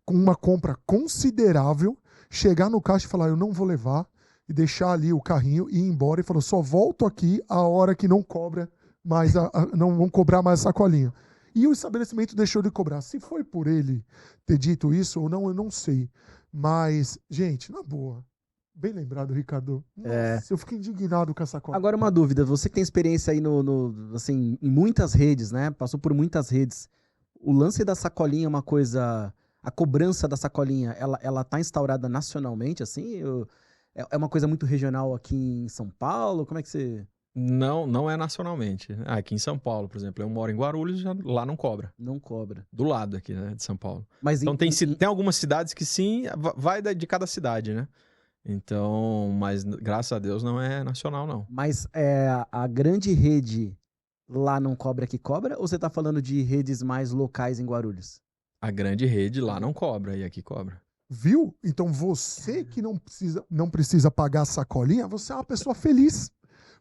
com uma compra considerável chegar no caixa e falar, eu não vou levar, e deixar ali o carrinho e ir embora e falou, só volto aqui a hora que não cobra mais não vão cobrar mais a sacolinha. E o estabelecimento deixou de cobrar. Se foi por ele ter dito isso ou não, eu não sei. Mas, gente, na boa. Bem lembrado, Ricardo. Nossa, eu fico indignado com essa coisa. Agora, uma dúvida. Você que tem experiência aí assim, em muitas redes, né? Passou por muitas redes. O lance da sacolinha é uma coisa... A cobrança da sacolinha, ela tá instaurada nacionalmente, assim? É uma coisa muito regional aqui em São Paulo? Como é que você... Não é nacionalmente. Aqui em São Paulo, por exemplo, eu moro em Guarulhos, lá não cobra. Não cobra. Do lado aqui, né, de São Paulo. Mas Então tem algumas cidades que sim, vai de cada cidade, né? Então, mas graças a Deus não é nacional, não. Mas a grande rede lá não cobra que cobra? Ou você tá falando de redes mais locais em Guarulhos? A grande rede lá não cobra e aqui cobra. Viu? Então você que não precisa pagar a sacolinha, você é uma pessoa feliz.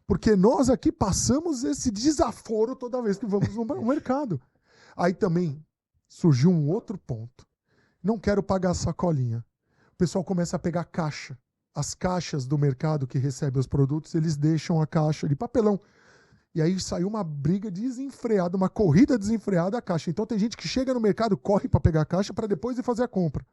Porque nós aqui passamos esse desaforo toda vez que vamos no mercado. Aí também surgiu um outro ponto. Não quero pagar a sacolinha. O pessoal começa a pegar caixa. As caixas do mercado que recebem os produtos, eles deixam a caixa de papelão. E aí saiu uma briga desenfreada, uma corrida desenfreada a caixa. Então tem gente que chega no mercado, corre para pegar a caixa para depois ir fazer a compra.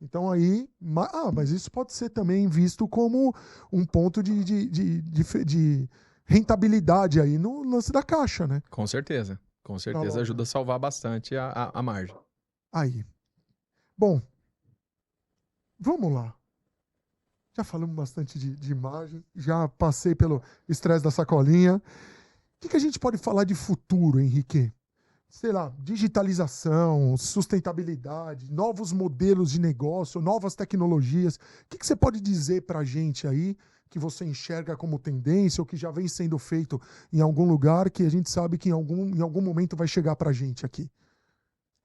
Então aí, mas isso pode ser também visto como um ponto de rentabilidade aí no lance da caixa, né? Com certeza. Com certeza ajuda a salvar bastante a margem. Aí. Bom, vamos lá. Já falamos bastante de imagem, já passei pelo estresse da sacolinha. O que a gente pode falar de futuro, Henrique? Sei lá, digitalização, sustentabilidade, novos modelos de negócio, novas tecnologias. O que você pode dizer para a gente aí que você enxerga como tendência ou que já vem sendo feito em algum lugar que a gente sabe que em algum momento vai chegar para a gente aqui?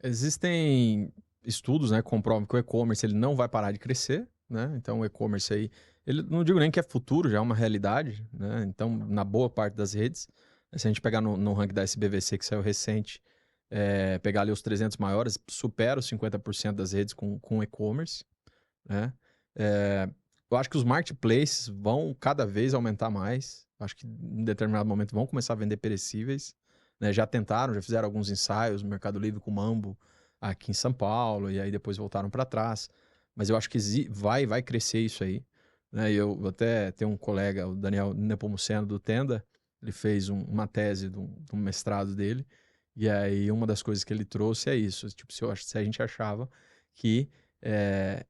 Existem estudos, né, que comprovam que o e-commerce ele não vai parar de crescer, né? Então o e-commerce aí, ele não digo nem que é futuro, já é uma realidade, né? Então na boa parte das redes, se a gente pegar no ranking da SBVC que saiu recente, pegar ali os 300 maiores, supera os 50% das redes com e-commerce, né? eu acho que os marketplaces vão cada vez aumentar mais. Eu acho que em determinado momento vão começar a vender perecíveis, né? Já tentaram, já fizeram alguns ensaios no Mercado Livre com o Mambo aqui em São Paulo, e aí depois voltaram para trás. Mas eu acho que vai crescer isso aí, né? E eu até tenho um colega, o Daniel Nepomuceno, do Tenda, ele fez uma tese de um mestrado dele, e aí uma das coisas que ele trouxe é isso, tipo, se a gente achava que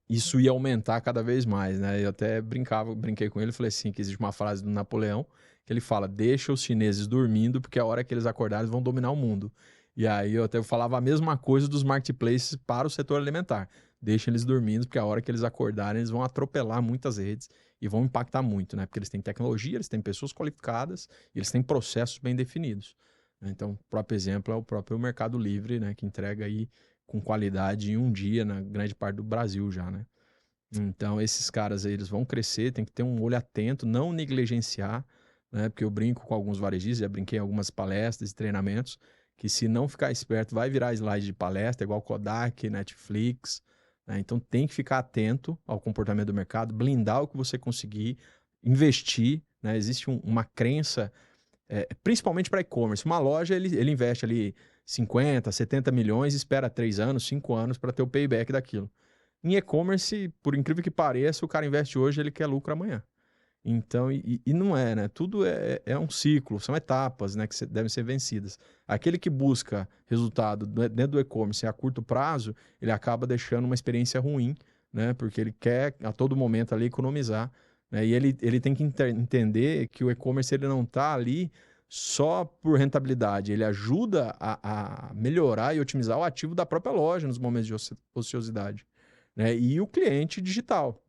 isso ia aumentar cada vez mais, né? Eu até brinquei com ele, falei assim, que existe uma frase do Napoleão, que ele fala, deixa os chineses dormindo, porque a hora que eles acordarem, eles vão dominar o mundo. E aí eu até falava a mesma coisa dos marketplaces para o setor alimentar. Deixa eles dormindo, porque a hora que eles acordarem, eles vão atropelar muitas redes e vão impactar muito, né? Porque eles têm tecnologia, eles têm pessoas qualificadas, e eles têm processos bem definidos. Então, o próprio exemplo é o próprio Mercado Livre, né? Que entrega aí com qualidade em um dia na grande parte do Brasil já, né? Então, esses caras aí, eles vão crescer, tem que ter um olho atento, não negligenciar, né? Porque eu brinco com alguns varejistas, já brinquei em algumas palestras e treinamentos, que se não ficar esperto, vai virar slide de palestra, igual Kodak, Netflix, né? Então, tem que ficar atento ao comportamento do mercado, blindar o que você conseguir, investir, né? Existe uma crença, principalmente para e-commerce. Uma loja, ele investe ali 50, 70 milhões e espera 3 anos, 5 anos para ter o payback daquilo. Em e-commerce, por incrível que pareça, o cara investe hoje, ele quer lucro amanhã. Então, e não é, né? Tudo é um ciclo, são etapas, né, que devem ser vencidas. Aquele que busca resultado dentro do e-commerce a curto prazo, ele acaba deixando uma experiência ruim, né? Porque ele quer a todo momento ali economizar, né? E ele tem que entender que o e-commerce ele não está ali só por rentabilidade, ele ajuda a melhorar e otimizar o ativo da própria loja nos momentos de ociosidade, né? E o cliente digital,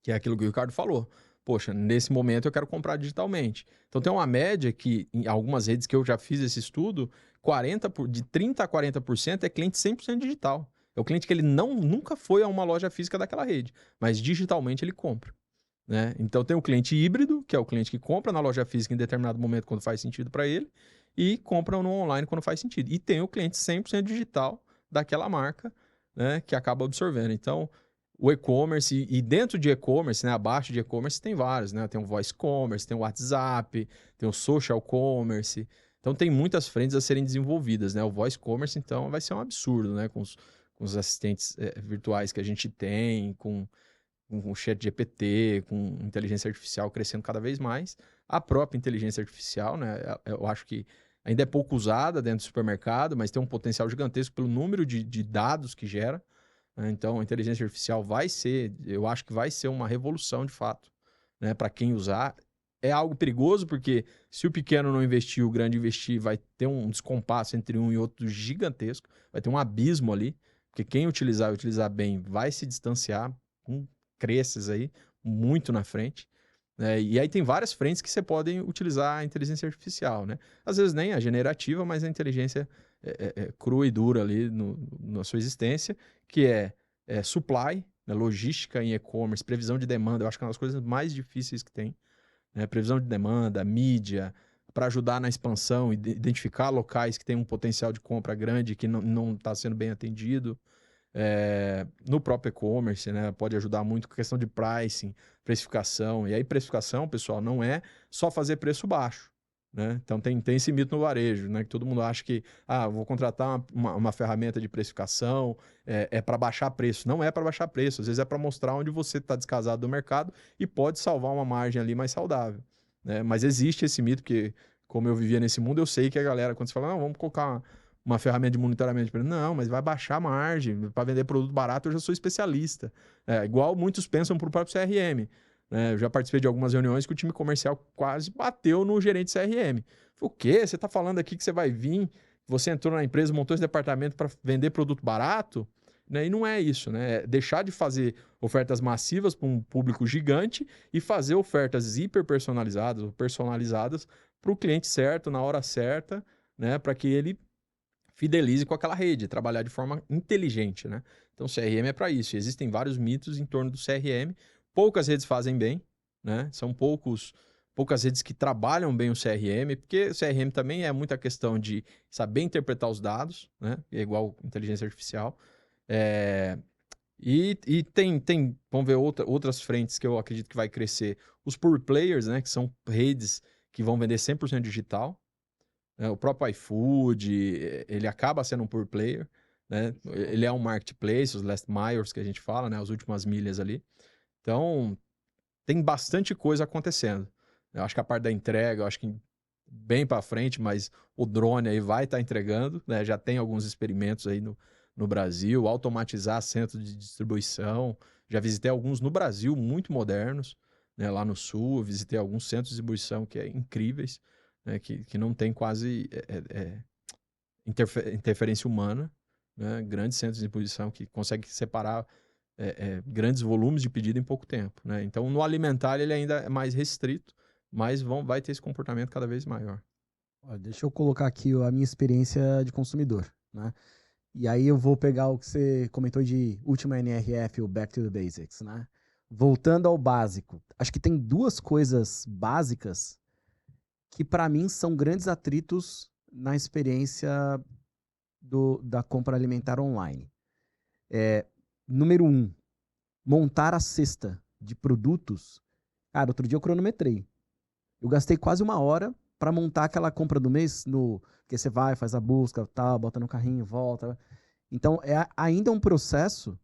que é aquilo que o Ricardo falou. Poxa, nesse momento eu quero comprar digitalmente. Então tem uma média que, em algumas redes que eu já fiz esse estudo, de 30% a 40% é cliente 100% digital. É o cliente que ele nunca foi a uma loja física daquela rede, mas digitalmente ele compra, né? Então tem o cliente híbrido, que é o cliente que compra na loja física em determinado momento quando faz sentido para ele, e compra no online quando faz sentido. E tem o cliente 100% digital daquela marca, né, que acaba absorvendo. Então, o e-commerce, e dentro de e-commerce, né, abaixo de e-commerce tem vários, né? Tem o voice commerce, tem o WhatsApp, tem o social commerce. Então tem muitas frentes a serem desenvolvidas, né? O voice commerce, então, vai ser um absurdo, né? Com os assistentes virtuais que a gente tem, com o chat GPT, com inteligência artificial crescendo cada vez mais. A própria inteligência artificial, né? Eu acho que ainda é pouco usada dentro do supermercado, mas tem um potencial gigantesco pelo número de dados que gera. Então, a inteligência artificial eu acho que vai ser uma revolução de fato, né? Para quem usar. É algo perigoso, porque se o pequeno não investir, o grande investir, vai ter um descompasso entre um e outro gigantesco, vai ter um abismo ali, porque quem utilizar e utilizar bem vai se distanciar com cresces aí, muito na frente. E aí tem várias frentes que você pode utilizar a inteligência artificial, né? Às vezes nem a generativa, mas a inteligência crua e dura ali na sua existência, que é supply, né? Logística em e-commerce, previsão de demanda. Eu acho que é uma das coisas mais difíceis que tem, né? Previsão de demanda, mídia, para ajudar na expansão, identificar locais que têm um potencial de compra grande que não está sendo bem atendido. No próprio e-commerce, né? Pode ajudar muito com a questão de pricing, precificação. E aí, precificação, pessoal, não é só fazer preço baixo, né? Então, tem esse mito no varejo, né? Que todo mundo acha que, vou contratar uma ferramenta de precificação, para baixar preço. Não é para baixar preço, às vezes é para mostrar onde você está descasado do mercado e pode salvar uma margem ali mais saudável, né? Mas existe esse mito, porque como eu vivia nesse mundo, eu sei que a galera, quando você fala, não, vamos colocar uma ferramenta de monitoramento, não, mas vai baixar a margem, para vender produto barato eu já sou especialista. Igual muitos pensam para o próprio CRM. Eu já participei de algumas reuniões que o time comercial quase bateu no gerente CRM. O quê? Você está falando aqui que você vai vir, você entrou na empresa, montou esse departamento para vender produto barato? Né? E não é isso, né? É deixar de fazer ofertas massivas para um público gigante e fazer ofertas hiper personalizadas ou personalizadas para o cliente certo, na hora certa, né? Para que ele fidelize com aquela rede, trabalhar de forma inteligente, né? Então, CRM é para isso. Existem vários mitos em torno do CRM. Poucas redes fazem bem, né? São poucas redes que trabalham bem o CRM, porque o CRM também é muita questão de saber interpretar os dados, né? É igual inteligência artificial. E tem, vamos ver outras frentes que eu acredito que vai crescer. Os pure players, né, que são redes que vão vender 100% digital. O próprio iFood, ele acaba sendo um pure player, né? Ele é um marketplace, os last miles que a gente fala, né? As últimas milhas ali. Então, tem bastante coisa acontecendo. Eu acho que a parte da entrega, eu acho que bem para frente, mas o drone aí vai estar entregando, né? Já tem alguns experimentos aí no Brasil, automatizar centros de distribuição. Já visitei alguns no Brasil muito modernos, né? Lá no sul, eu visitei alguns centros de distribuição que é incríveis, né? Que não tem quase interferência humana, né? Grandes centros de distribuição que conseguem separar grandes volumes de pedido em pouco tempo, né? Então, no alimentar ele ainda é mais restrito, mas vai ter esse comportamento cada vez maior. Deixa eu colocar aqui a minha experiência de consumidor, né? E aí eu vou pegar o que você comentou de última NRF, o Back to the Basics, né? Voltando ao básico, acho que tem duas coisas básicas que para mim são grandes atritos na experiência da compra alimentar online. Número 1, montar a cesta de produtos. Cara, outro dia eu cronometrei. Eu gastei quase 1 hora para montar aquela compra do mês, que você vai, faz a busca, tal, bota no carrinho, volta. Então, é ainda um processo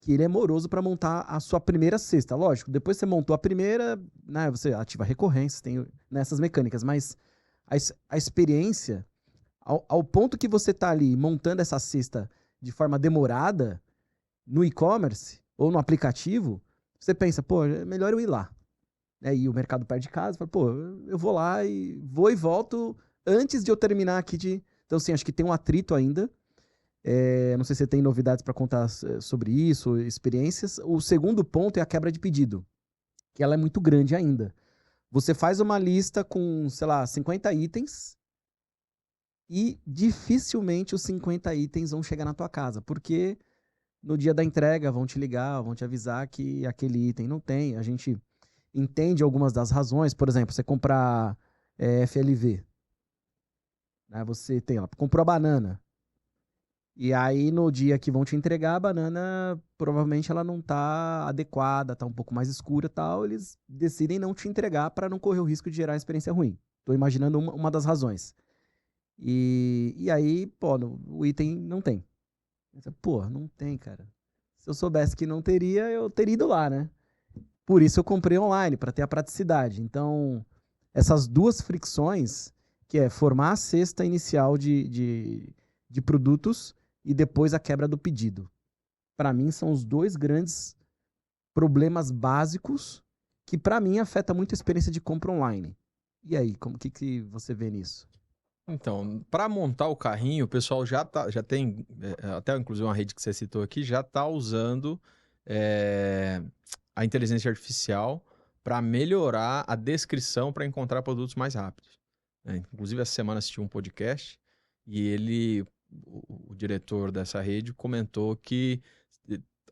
que ele é moroso para montar a sua primeira cesta. Lógico, depois que você montou a primeira, né, você ativa recorrências, tem nessas mecânicas, mas a experiência, ao ponto que você está ali montando essa cesta de forma demorada, no e-commerce ou no aplicativo, você pensa, pô, é melhor eu ir lá. E o mercado perto de casa, fala, pô, eu vou lá e vou e volto antes de eu terminar aqui de... Então, assim, acho que tem um atrito ainda. Não sei se você tem novidades para contar sobre isso, experiências. O segundo ponto é a quebra de pedido, que ela é muito grande ainda. Você faz uma lista com, sei lá, 50 itens e dificilmente os 50 itens vão chegar na tua casa, porque no dia da entrega vão te ligar, vão te avisar que aquele item não tem. A gente entende algumas das razões. Por exemplo, você comprar FLV, né? Você tem lá, comprou a banana. E aí, no dia que vão te entregar, a banana, provavelmente ela não tá adequada, tá um pouco mais escura e tal. Eles decidem não te entregar para não correr o risco de gerar uma experiência ruim. Tô imaginando uma das razões. E aí, pô, o item não tem. Pô, não tem, cara. Se eu soubesse que não teria, eu teria ido lá, né? Por isso eu comprei online, para ter a praticidade. Então, essas duas fricções, que é formar a cesta inicial de produtos e depois a quebra do pedido. Para mim, são os dois grandes problemas básicos que, para mim, afeta muito a experiência de compra online. E aí, como que você vê nisso? Então, para montar o carrinho, o pessoal já tem, até inclusive uma rede que você citou aqui, já está usando a inteligência artificial para melhorar a descrição para encontrar produtos mais rápidos. Inclusive, essa semana assisti um podcast e o diretor dessa rede comentou que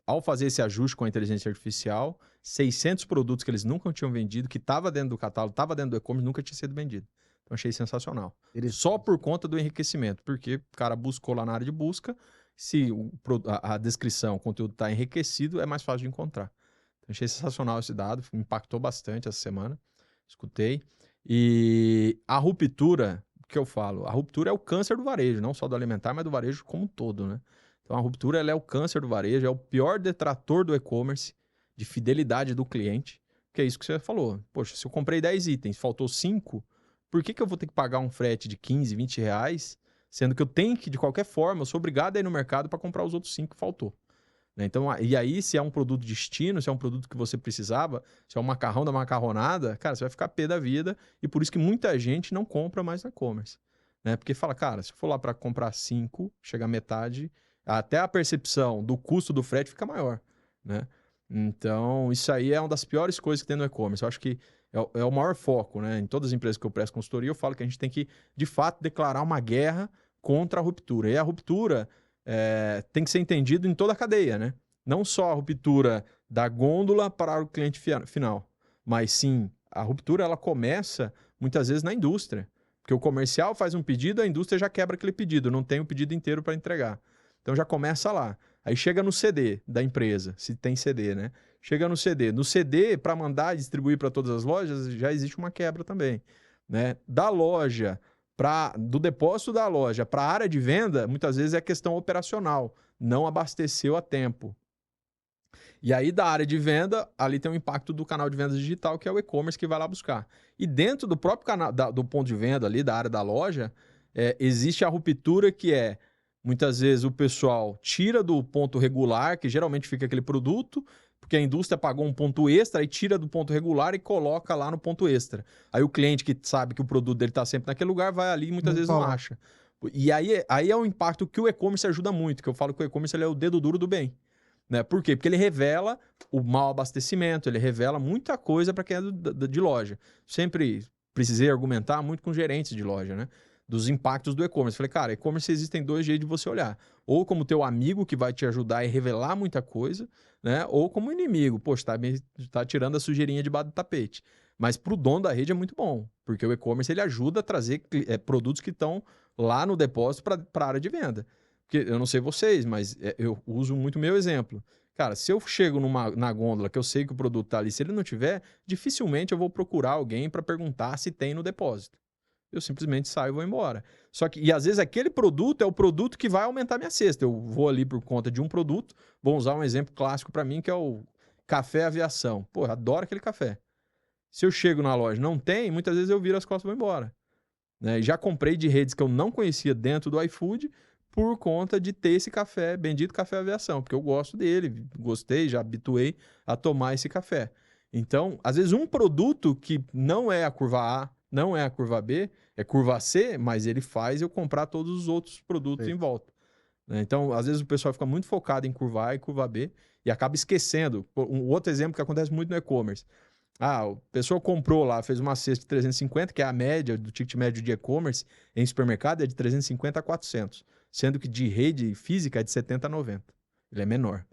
ao fazer esse ajuste com a inteligência artificial, 600 produtos que eles nunca tinham vendido, que estava dentro do catálogo, estava dentro do e-commerce, nunca tinha sido vendido. Então, achei sensacional. Só por conta do enriquecimento, porque o cara buscou lá na área de busca, se a descrição, o conteúdo está enriquecido, é mais fácil de encontrar. Então, achei sensacional esse dado, me impactou bastante essa semana, escutei. E a ruptura, que eu falo, a ruptura é o câncer do varejo, não só do alimentar, mas do varejo como um todo, né? Então, a ruptura ela é o câncer do varejo, é o pior detrator do e-commerce, de fidelidade do cliente, que é isso que você falou. Poxa, se eu comprei 10 itens, faltou 5, por que eu vou ter que pagar um frete de 15, 20 reais, sendo que eu tenho que, de qualquer forma, eu sou obrigado a ir no mercado para comprar os outros 5 que faltou? Então, e aí, se é um produto de destino, se é um produto que você precisava, se é um macarrão da macarronada, cara, você vai ficar pé da vida, e por isso que muita gente não compra mais no e-commerce, né? Porque fala, cara, se eu for lá para comprar 5, chega a metade, até a percepção do custo do frete fica maior, né? Então, isso aí é uma das piores coisas que tem no e-commerce. Eu acho que é o maior foco, né? Em todas as empresas que eu presto consultoria, eu falo que a gente tem que, de fato, declarar uma guerra contra a ruptura. E a ruptura tem que ser entendido em toda a cadeia, né? Não só a ruptura da gôndola para o cliente final, mas sim, a ruptura ela começa muitas vezes na indústria. Porque o comercial faz um pedido, a indústria já quebra aquele pedido, não tem o pedido inteiro para entregar. Então já começa lá. Aí chega no CD da empresa, se tem CD, né? Chega no CD. No CD, para mandar e distribuir para todas as lojas, já existe uma quebra também, né? Da loja, do depósito da loja para a área de venda, muitas vezes é questão operacional, não abasteceu a tempo. E aí, da área de venda, ali tem um impacto do canal de vendas digital, que é o e-commerce que vai lá buscar. E dentro do próprio canal, do ponto de venda ali, da área da loja, existe a ruptura que é, muitas vezes, o pessoal tira do ponto regular, que geralmente fica aquele produto, porque a indústria pagou um ponto extra, aí tira do ponto regular e coloca lá no ponto extra. Aí o cliente que sabe que o produto dele está sempre naquele lugar, vai ali e muitas vezes não acha. E aí é um impacto que o e-commerce ajuda muito, que eu falo que o e-commerce ele é o dedo duro do bem. Né? Por quê? Porque ele revela o mau abastecimento, ele revela muita coisa para quem é de loja. Sempre precisei argumentar muito com gerentes de loja, né? Dos impactos do e-commerce. Falei, cara, e-commerce existem 2 jeitos de você olhar. Ou como teu amigo que vai te ajudar e revelar muita coisa, né? Ou como inimigo. Poxa, tá tirando a sujeirinha debaixo do tapete. Mas para o dono da rede é muito bom, porque o e-commerce ele ajuda a trazer produtos que estão lá no depósito para a área de venda. Porque eu não sei vocês, mas eu uso muito o meu exemplo. Cara, se eu chego na gôndola que eu sei que o produto está ali, se ele não tiver, dificilmente eu vou procurar alguém para perguntar se tem no depósito. Eu simplesmente saio e vou embora. Só que, e às vezes aquele produto é o produto que vai aumentar minha cesta. Eu vou ali por conta de um produto, vou usar um exemplo clássico para mim, que é o café aviação. Pô, eu adoro aquele café. Se eu chego na loja não tem, muitas vezes eu viro as costas e vou embora. Né? E já comprei de redes que eu não conhecia dentro do iFood, por conta de ter esse café, bendito café aviação, porque eu gosto dele, gostei, já habituei a tomar esse café. Então, às vezes um produto que não é a curva A, não é a curva B, é curva C, mas ele faz eu comprar todos os outros produtos em volta. Né? Então, às vezes o pessoal fica muito focado em curva A e curva B e acaba esquecendo. Um outro exemplo que acontece muito no e-commerce. A pessoa comprou lá, fez uma cesta de 350, que é a média do ticket médio de e-commerce em supermercado, é de 350 a 400. Sendo que de rede física é de 70 a 90. Ele é menor.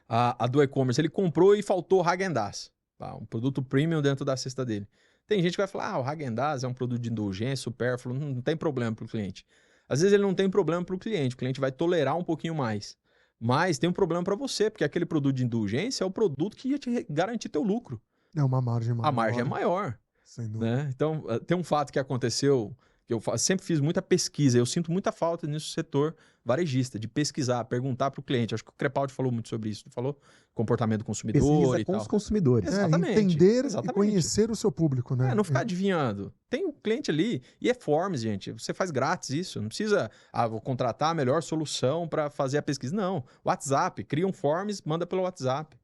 A do e-commerce, ele comprou e faltou Häagen-Dazs. Um produto premium dentro da cesta dele. Tem gente que vai falar, o Häagen-Dazs é um produto de indulgência, supérfluo, não tem problema para o cliente. Às vezes ele não tem problema para o cliente vai tolerar um pouquinho mais. Mas tem um problema para você, porque aquele produto de indulgência é o produto que ia te garantir teu lucro. É uma margem maior. A margem é maior. Sem dúvida. Né? Então, tem um fato que aconteceu, que eu sempre fiz muita pesquisa, eu sinto muita falta nisso setor varejista, de pesquisar, perguntar para o cliente. Acho que o Crepaldi falou muito sobre isso, falou? Comportamento do consumidor Pesquisa e com tal. os consumidores. Exatamente. Entender exatamente. e conhecer o seu público, né? Não ficar adivinhando. Tem um cliente ali, e é Forms, gente. Você faz grátis isso. Não precisa, vou contratar a melhor solução para fazer a pesquisa. Não. WhatsApp, cria um Forms, manda pelo WhatsApp.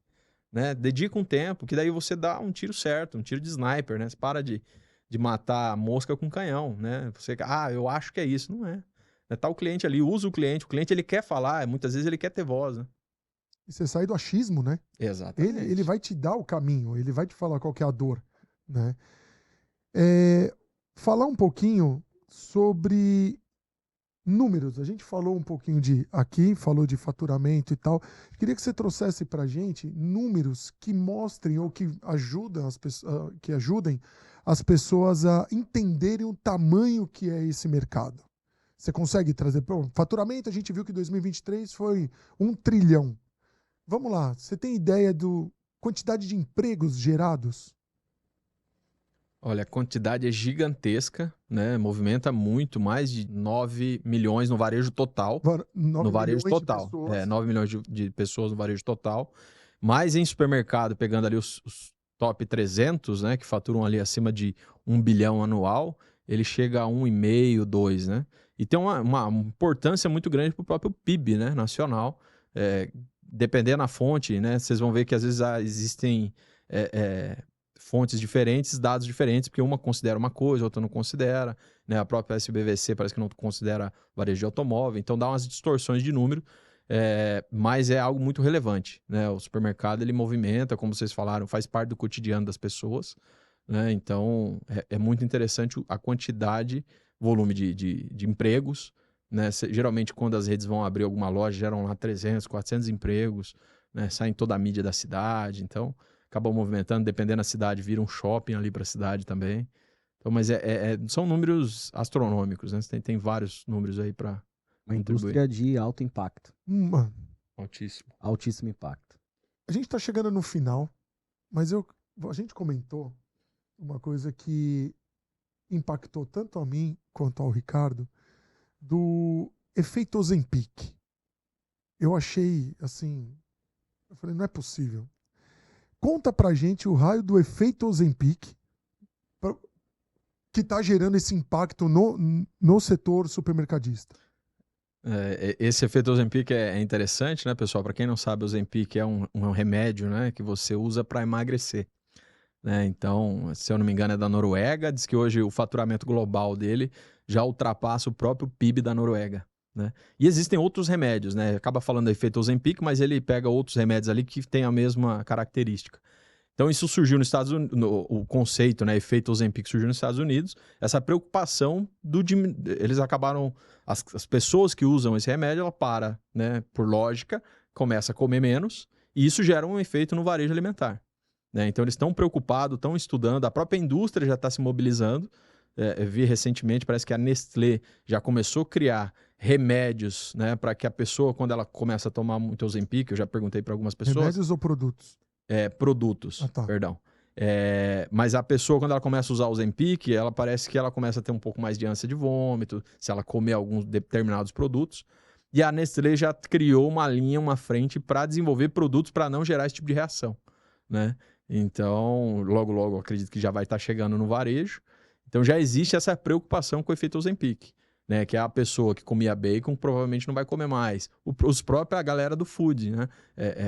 Né? Dedica um tempo, que daí você dá um tiro certo, um tiro de sniper, né? Você para de matar a mosca com canhão, né? Você, eu acho que é isso. Não é. Tá o cliente ali, usa o cliente ele quer falar, muitas vezes ele quer ter voz, né? E você sai do achismo, né? Exatamente. Ele vai te dar o caminho, ele vai te falar qual que é a dor, né? Falar um pouquinho sobre números. A gente falou um pouquinho falou de faturamento e tal. Queria que você trouxesse pra gente números que mostrem ou que ajudem as pessoas a entenderem o tamanho que é esse mercado. Você consegue trazer? Faturamento, a gente viu que 2023 foi 1 trilhão. Vamos lá, você tem ideia da quantidade de empregos gerados? Olha, a quantidade é gigantesca, né? Movimenta muito, mais de 9 milhões no varejo total. 9 varejo milhões total. de pessoas. 9 milhões de pessoas no varejo total. Mais em supermercado, pegando ali os top 300, né? Que faturam ali acima de 1 bilhão anual, ele chega a 1,5, 2, né? E tem uma importância muito grande para o próprio PIB, né? Nacional. Dependendo da fonte, né? Vocês vão ver que às vezes existem fontes diferentes, dados diferentes, porque uma considera uma coisa, outra não considera, né? A própria SBVC parece que não considera varejo de automóvel, então dá umas distorções de número, mas é algo muito relevante, né? O supermercado, ele movimenta, como vocês falaram, faz parte do cotidiano das pessoas, né? Então é muito interessante a quantidade, volume de empregos, né? Geralmente quando as redes vão abrir alguma loja, geram lá 300, 400 empregos, né? Saem toda a mídia da cidade, então acabam movimentando, dependendo da cidade, vira um shopping ali para a cidade também. Então, mas são números astronômicos, né? Tem vários números aí para Uma indústria de alto impacto. Mano, Altíssimo. Altíssimo impacto. a gente tá chegando no final, mas a gente comentou uma coisa que impactou tanto a mim quanto ao Ricardo, do efeito Ozempic. Eu achei, assim, eu falei, não é possível. Conta pra gente o raio do efeito Ozempic que tá gerando esse impacto no setor supermercadista. Esse efeito Ozempic é interessante, né, pessoal? Para quem não sabe, o Ozempic é um remédio, né, que você usa para emagrecer. Né? Então, se eu não me engano, é da Noruega. Diz que hoje o faturamento global dele já ultrapassa o próprio PIB da Noruega. Né? E existem outros remédios, né? Acaba falando do efeito Ozempic, mas ele pega outros remédios ali que têm a mesma característica. Então, isso surgiu nos Estados Unidos, o conceito, né, efeito Ozempic surgiu nos Estados Unidos, essa preocupação eles acabaram, as pessoas que usam esse remédio, ela para, né, por lógica, começa a comer menos, e isso gera um efeito no varejo alimentar. Né? Então, eles estão preocupados, estão estudando, a própria indústria já está se mobilizando. Eu vi recentemente, parece que a Nestlé já começou a criar remédios, né, para que a pessoa, quando ela começa a tomar muito Ozempic, eu já perguntei para algumas pessoas... Remédios ou produtos? Produtos, tá. Perdão. Mas a pessoa, quando ela começa a usar o Ozempic, ela parece que ela começa a ter um pouco mais de ânsia de vômito, se ela comer alguns determinados produtos. E a Nestlé já criou uma linha, uma frente para desenvolver produtos para não gerar esse tipo de reação, né? Então, logo, logo, acredito que já vai estar chegando no varejo. Então, já existe essa preocupação com o efeito Ozempic, né? Que é a pessoa que comia bacon provavelmente não vai comer mais. A galera do food, né?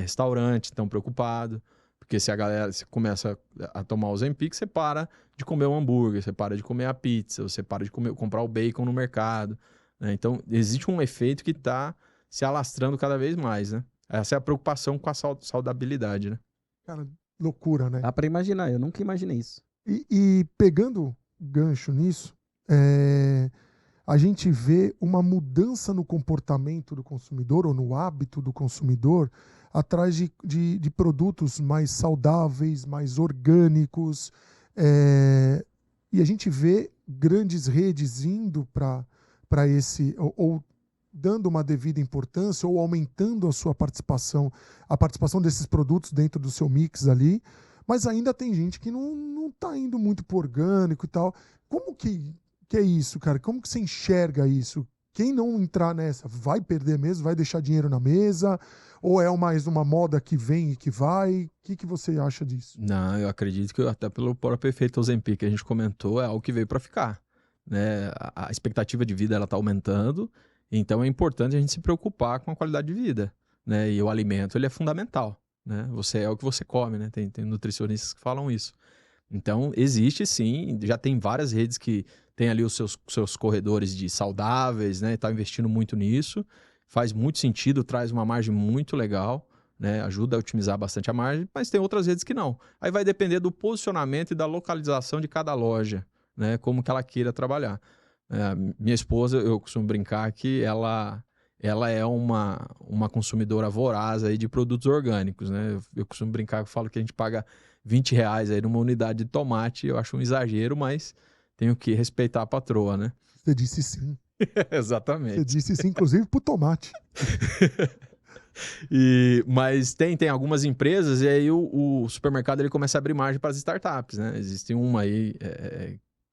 Restaurante, estão preocupados. Porque se a galera começa a tomar o Ozempic, você para de comer o hambúrguer, você para de comer a pizza, você para de comprar o bacon no mercado. Né? Então, existe um efeito que está se alastrando cada vez mais, né? Essa é a preocupação com a saudabilidade, né? Cara, loucura, né? Dá para imaginar, eu nunca imaginei isso. E pegando gancho nisso, a gente vê uma mudança no comportamento do consumidor ou no hábito do consumidor atrás de produtos mais saudáveis, mais orgânicos. E a gente vê grandes redes indo para esse, ou dando uma devida importância ou aumentando a participação desses produtos dentro do seu mix ali, mas ainda tem gente que não está indo muito para orgânico e tal. Como que é isso, cara? Como que você enxerga isso? Quem não entrar nessa vai perder mesmo? Vai deixar dinheiro na mesa? Ou é mais uma moda que vem e que vai? O que você acha disso? Não, eu acredito que até pelo próprio efeito Ozempic que a gente comentou, é algo que veio para ficar. Né? A expectativa de vida está aumentando, então é importante a gente se preocupar com a qualidade de vida. Né? E o alimento ele é fundamental. Né? Você é o que você come, né? Tem nutricionistas que falam isso. Então, existe sim, já tem várias redes que tem ali os seus corredores de saudáveis, né? Está investindo muito nisso, faz muito sentido, traz uma margem muito legal, né? Ajuda a otimizar bastante a margem, mas tem outras redes que não. Aí vai depender do posicionamento e da localização de cada loja, né? Como que ela queira trabalhar. Minha esposa, eu costumo brincar que ela é uma consumidora voraz aí de produtos orgânicos, né? Eu costumo brincar, eu falo que a gente paga R$20 aí numa unidade de tomate, eu acho um exagero, mas tenho que respeitar a patroa, né? Você disse sim. Exatamente. Você disse sim, inclusive pro tomate. Mas tem algumas empresas e aí o supermercado ele começa a abrir margem para as startups, né? Existe uma aí,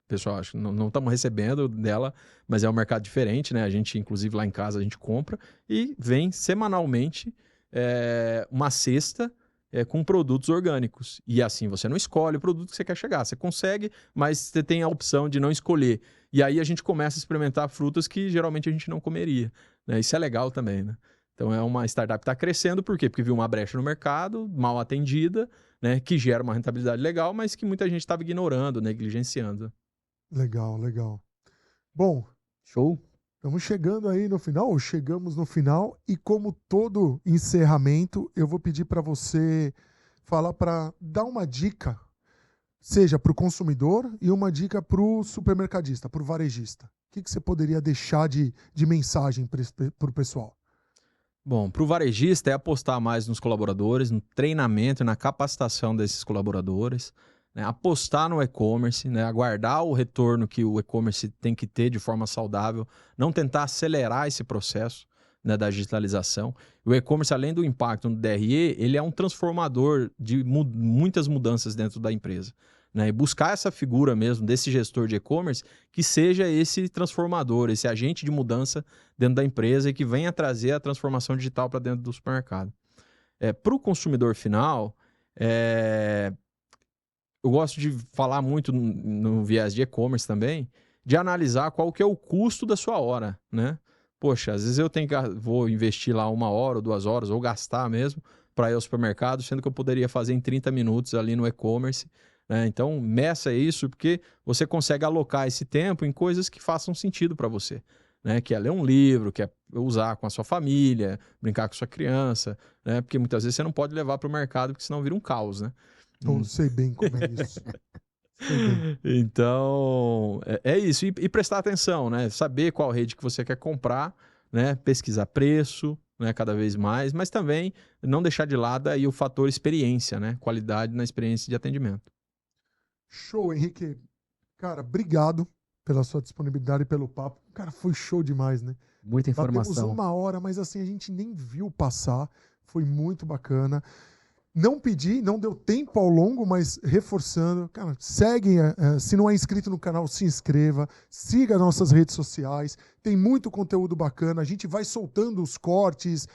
pessoal, acho que não estamos recebendo dela, mas é um mercado diferente, né? A gente, inclusive, lá em casa, a gente compra e vem semanalmente uma cesta com produtos orgânicos. E assim, você não escolhe o produto que você quer chegar. Você consegue, mas você tem a opção de não escolher. E aí a gente começa a experimentar frutas que geralmente a gente não comeria. Né? Isso é legal também, né? Então é uma startup que está crescendo, por quê? Porque viu uma brecha no mercado, mal atendida, né? Que gera uma rentabilidade legal, mas que muita gente estava ignorando, negligenciando. Legal, legal. Bom, show. Estamos chegando aí no final, ou chegamos no final, e como todo encerramento, eu vou pedir para você falar para dar uma dica, seja para o consumidor e uma dica para o supermercadista, para o varejista. O que você poderia deixar de mensagem para o pessoal? Bom, para o varejista é apostar mais nos colaboradores, no treinamento e na capacitação desses colaboradores. né? Apostar no e-commerce, né? Aguardar o retorno que o e-commerce tem que ter de forma saudável, não tentar acelerar esse processo, né, da digitalização. O e-commerce, além do impacto no DRE, ele é um transformador de muitas mudanças dentro da empresa, né? E buscar essa figura mesmo desse gestor de e-commerce que seja esse transformador, esse agente de mudança dentro da empresa e que venha trazer a transformação digital para dentro do supermercado. Para o consumidor final, eu gosto de falar muito no viés de e-commerce também, de analisar qual que é o custo da sua hora, né? Poxa, às vezes vou investir lá 1 hora ou 2 horas, ou gastar mesmo, para ir ao supermercado, sendo que eu poderia fazer em 30 minutos ali no e-commerce, né? Então, meça isso, porque você consegue alocar esse tempo em coisas que façam sentido para você, né? Que é ler um livro, que é usar com a sua família, brincar com a sua criança, né? Porque muitas vezes você não pode levar para o mercado, porque senão vira um caos, né? Eu sei bem como é isso. Então, é isso. E prestar atenção, né? Saber qual rede que você quer comprar, né? Pesquisar preço, né? Cada vez mais, mas também não deixar de lado aí o fator experiência, né? Qualidade na experiência de atendimento. Show, Henrique. Cara, obrigado pela sua disponibilidade e pelo papo. Cara, foi show demais, né? Muita informação. Batemos 1 hora, mas assim, a gente nem viu passar. Foi muito bacana. Não pedi, não deu tempo ao longo, mas reforçando, cara, segue, se não é inscrito no canal, se inscreva, siga nossas redes sociais, tem muito conteúdo bacana, a gente vai soltando os cortes,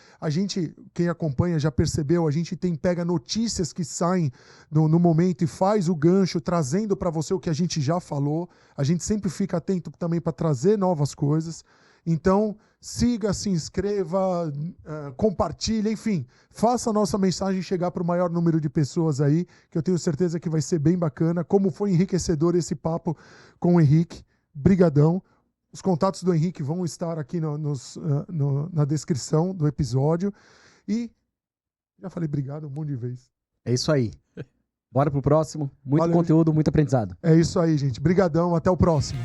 quem acompanha já percebeu, a gente pega notícias que saem no momento e faz o gancho, trazendo para você o que a gente já falou, a gente sempre fica atento também para trazer novas coisas. Então, siga, se inscreva, compartilhe, enfim, faça a nossa mensagem chegar para o maior número de pessoas aí, que eu tenho certeza que vai ser bem bacana. Como foi enriquecedor esse papo com o Henrique. Brigadão. Os contatos do Henrique vão estar aqui na descrição do episódio. E já falei obrigado um monte de vezes. É isso aí. Bora pro próximo. Muito Valeu, conteúdo, muito aprendizado. É isso aí, gente. Brigadão. Até o próximo.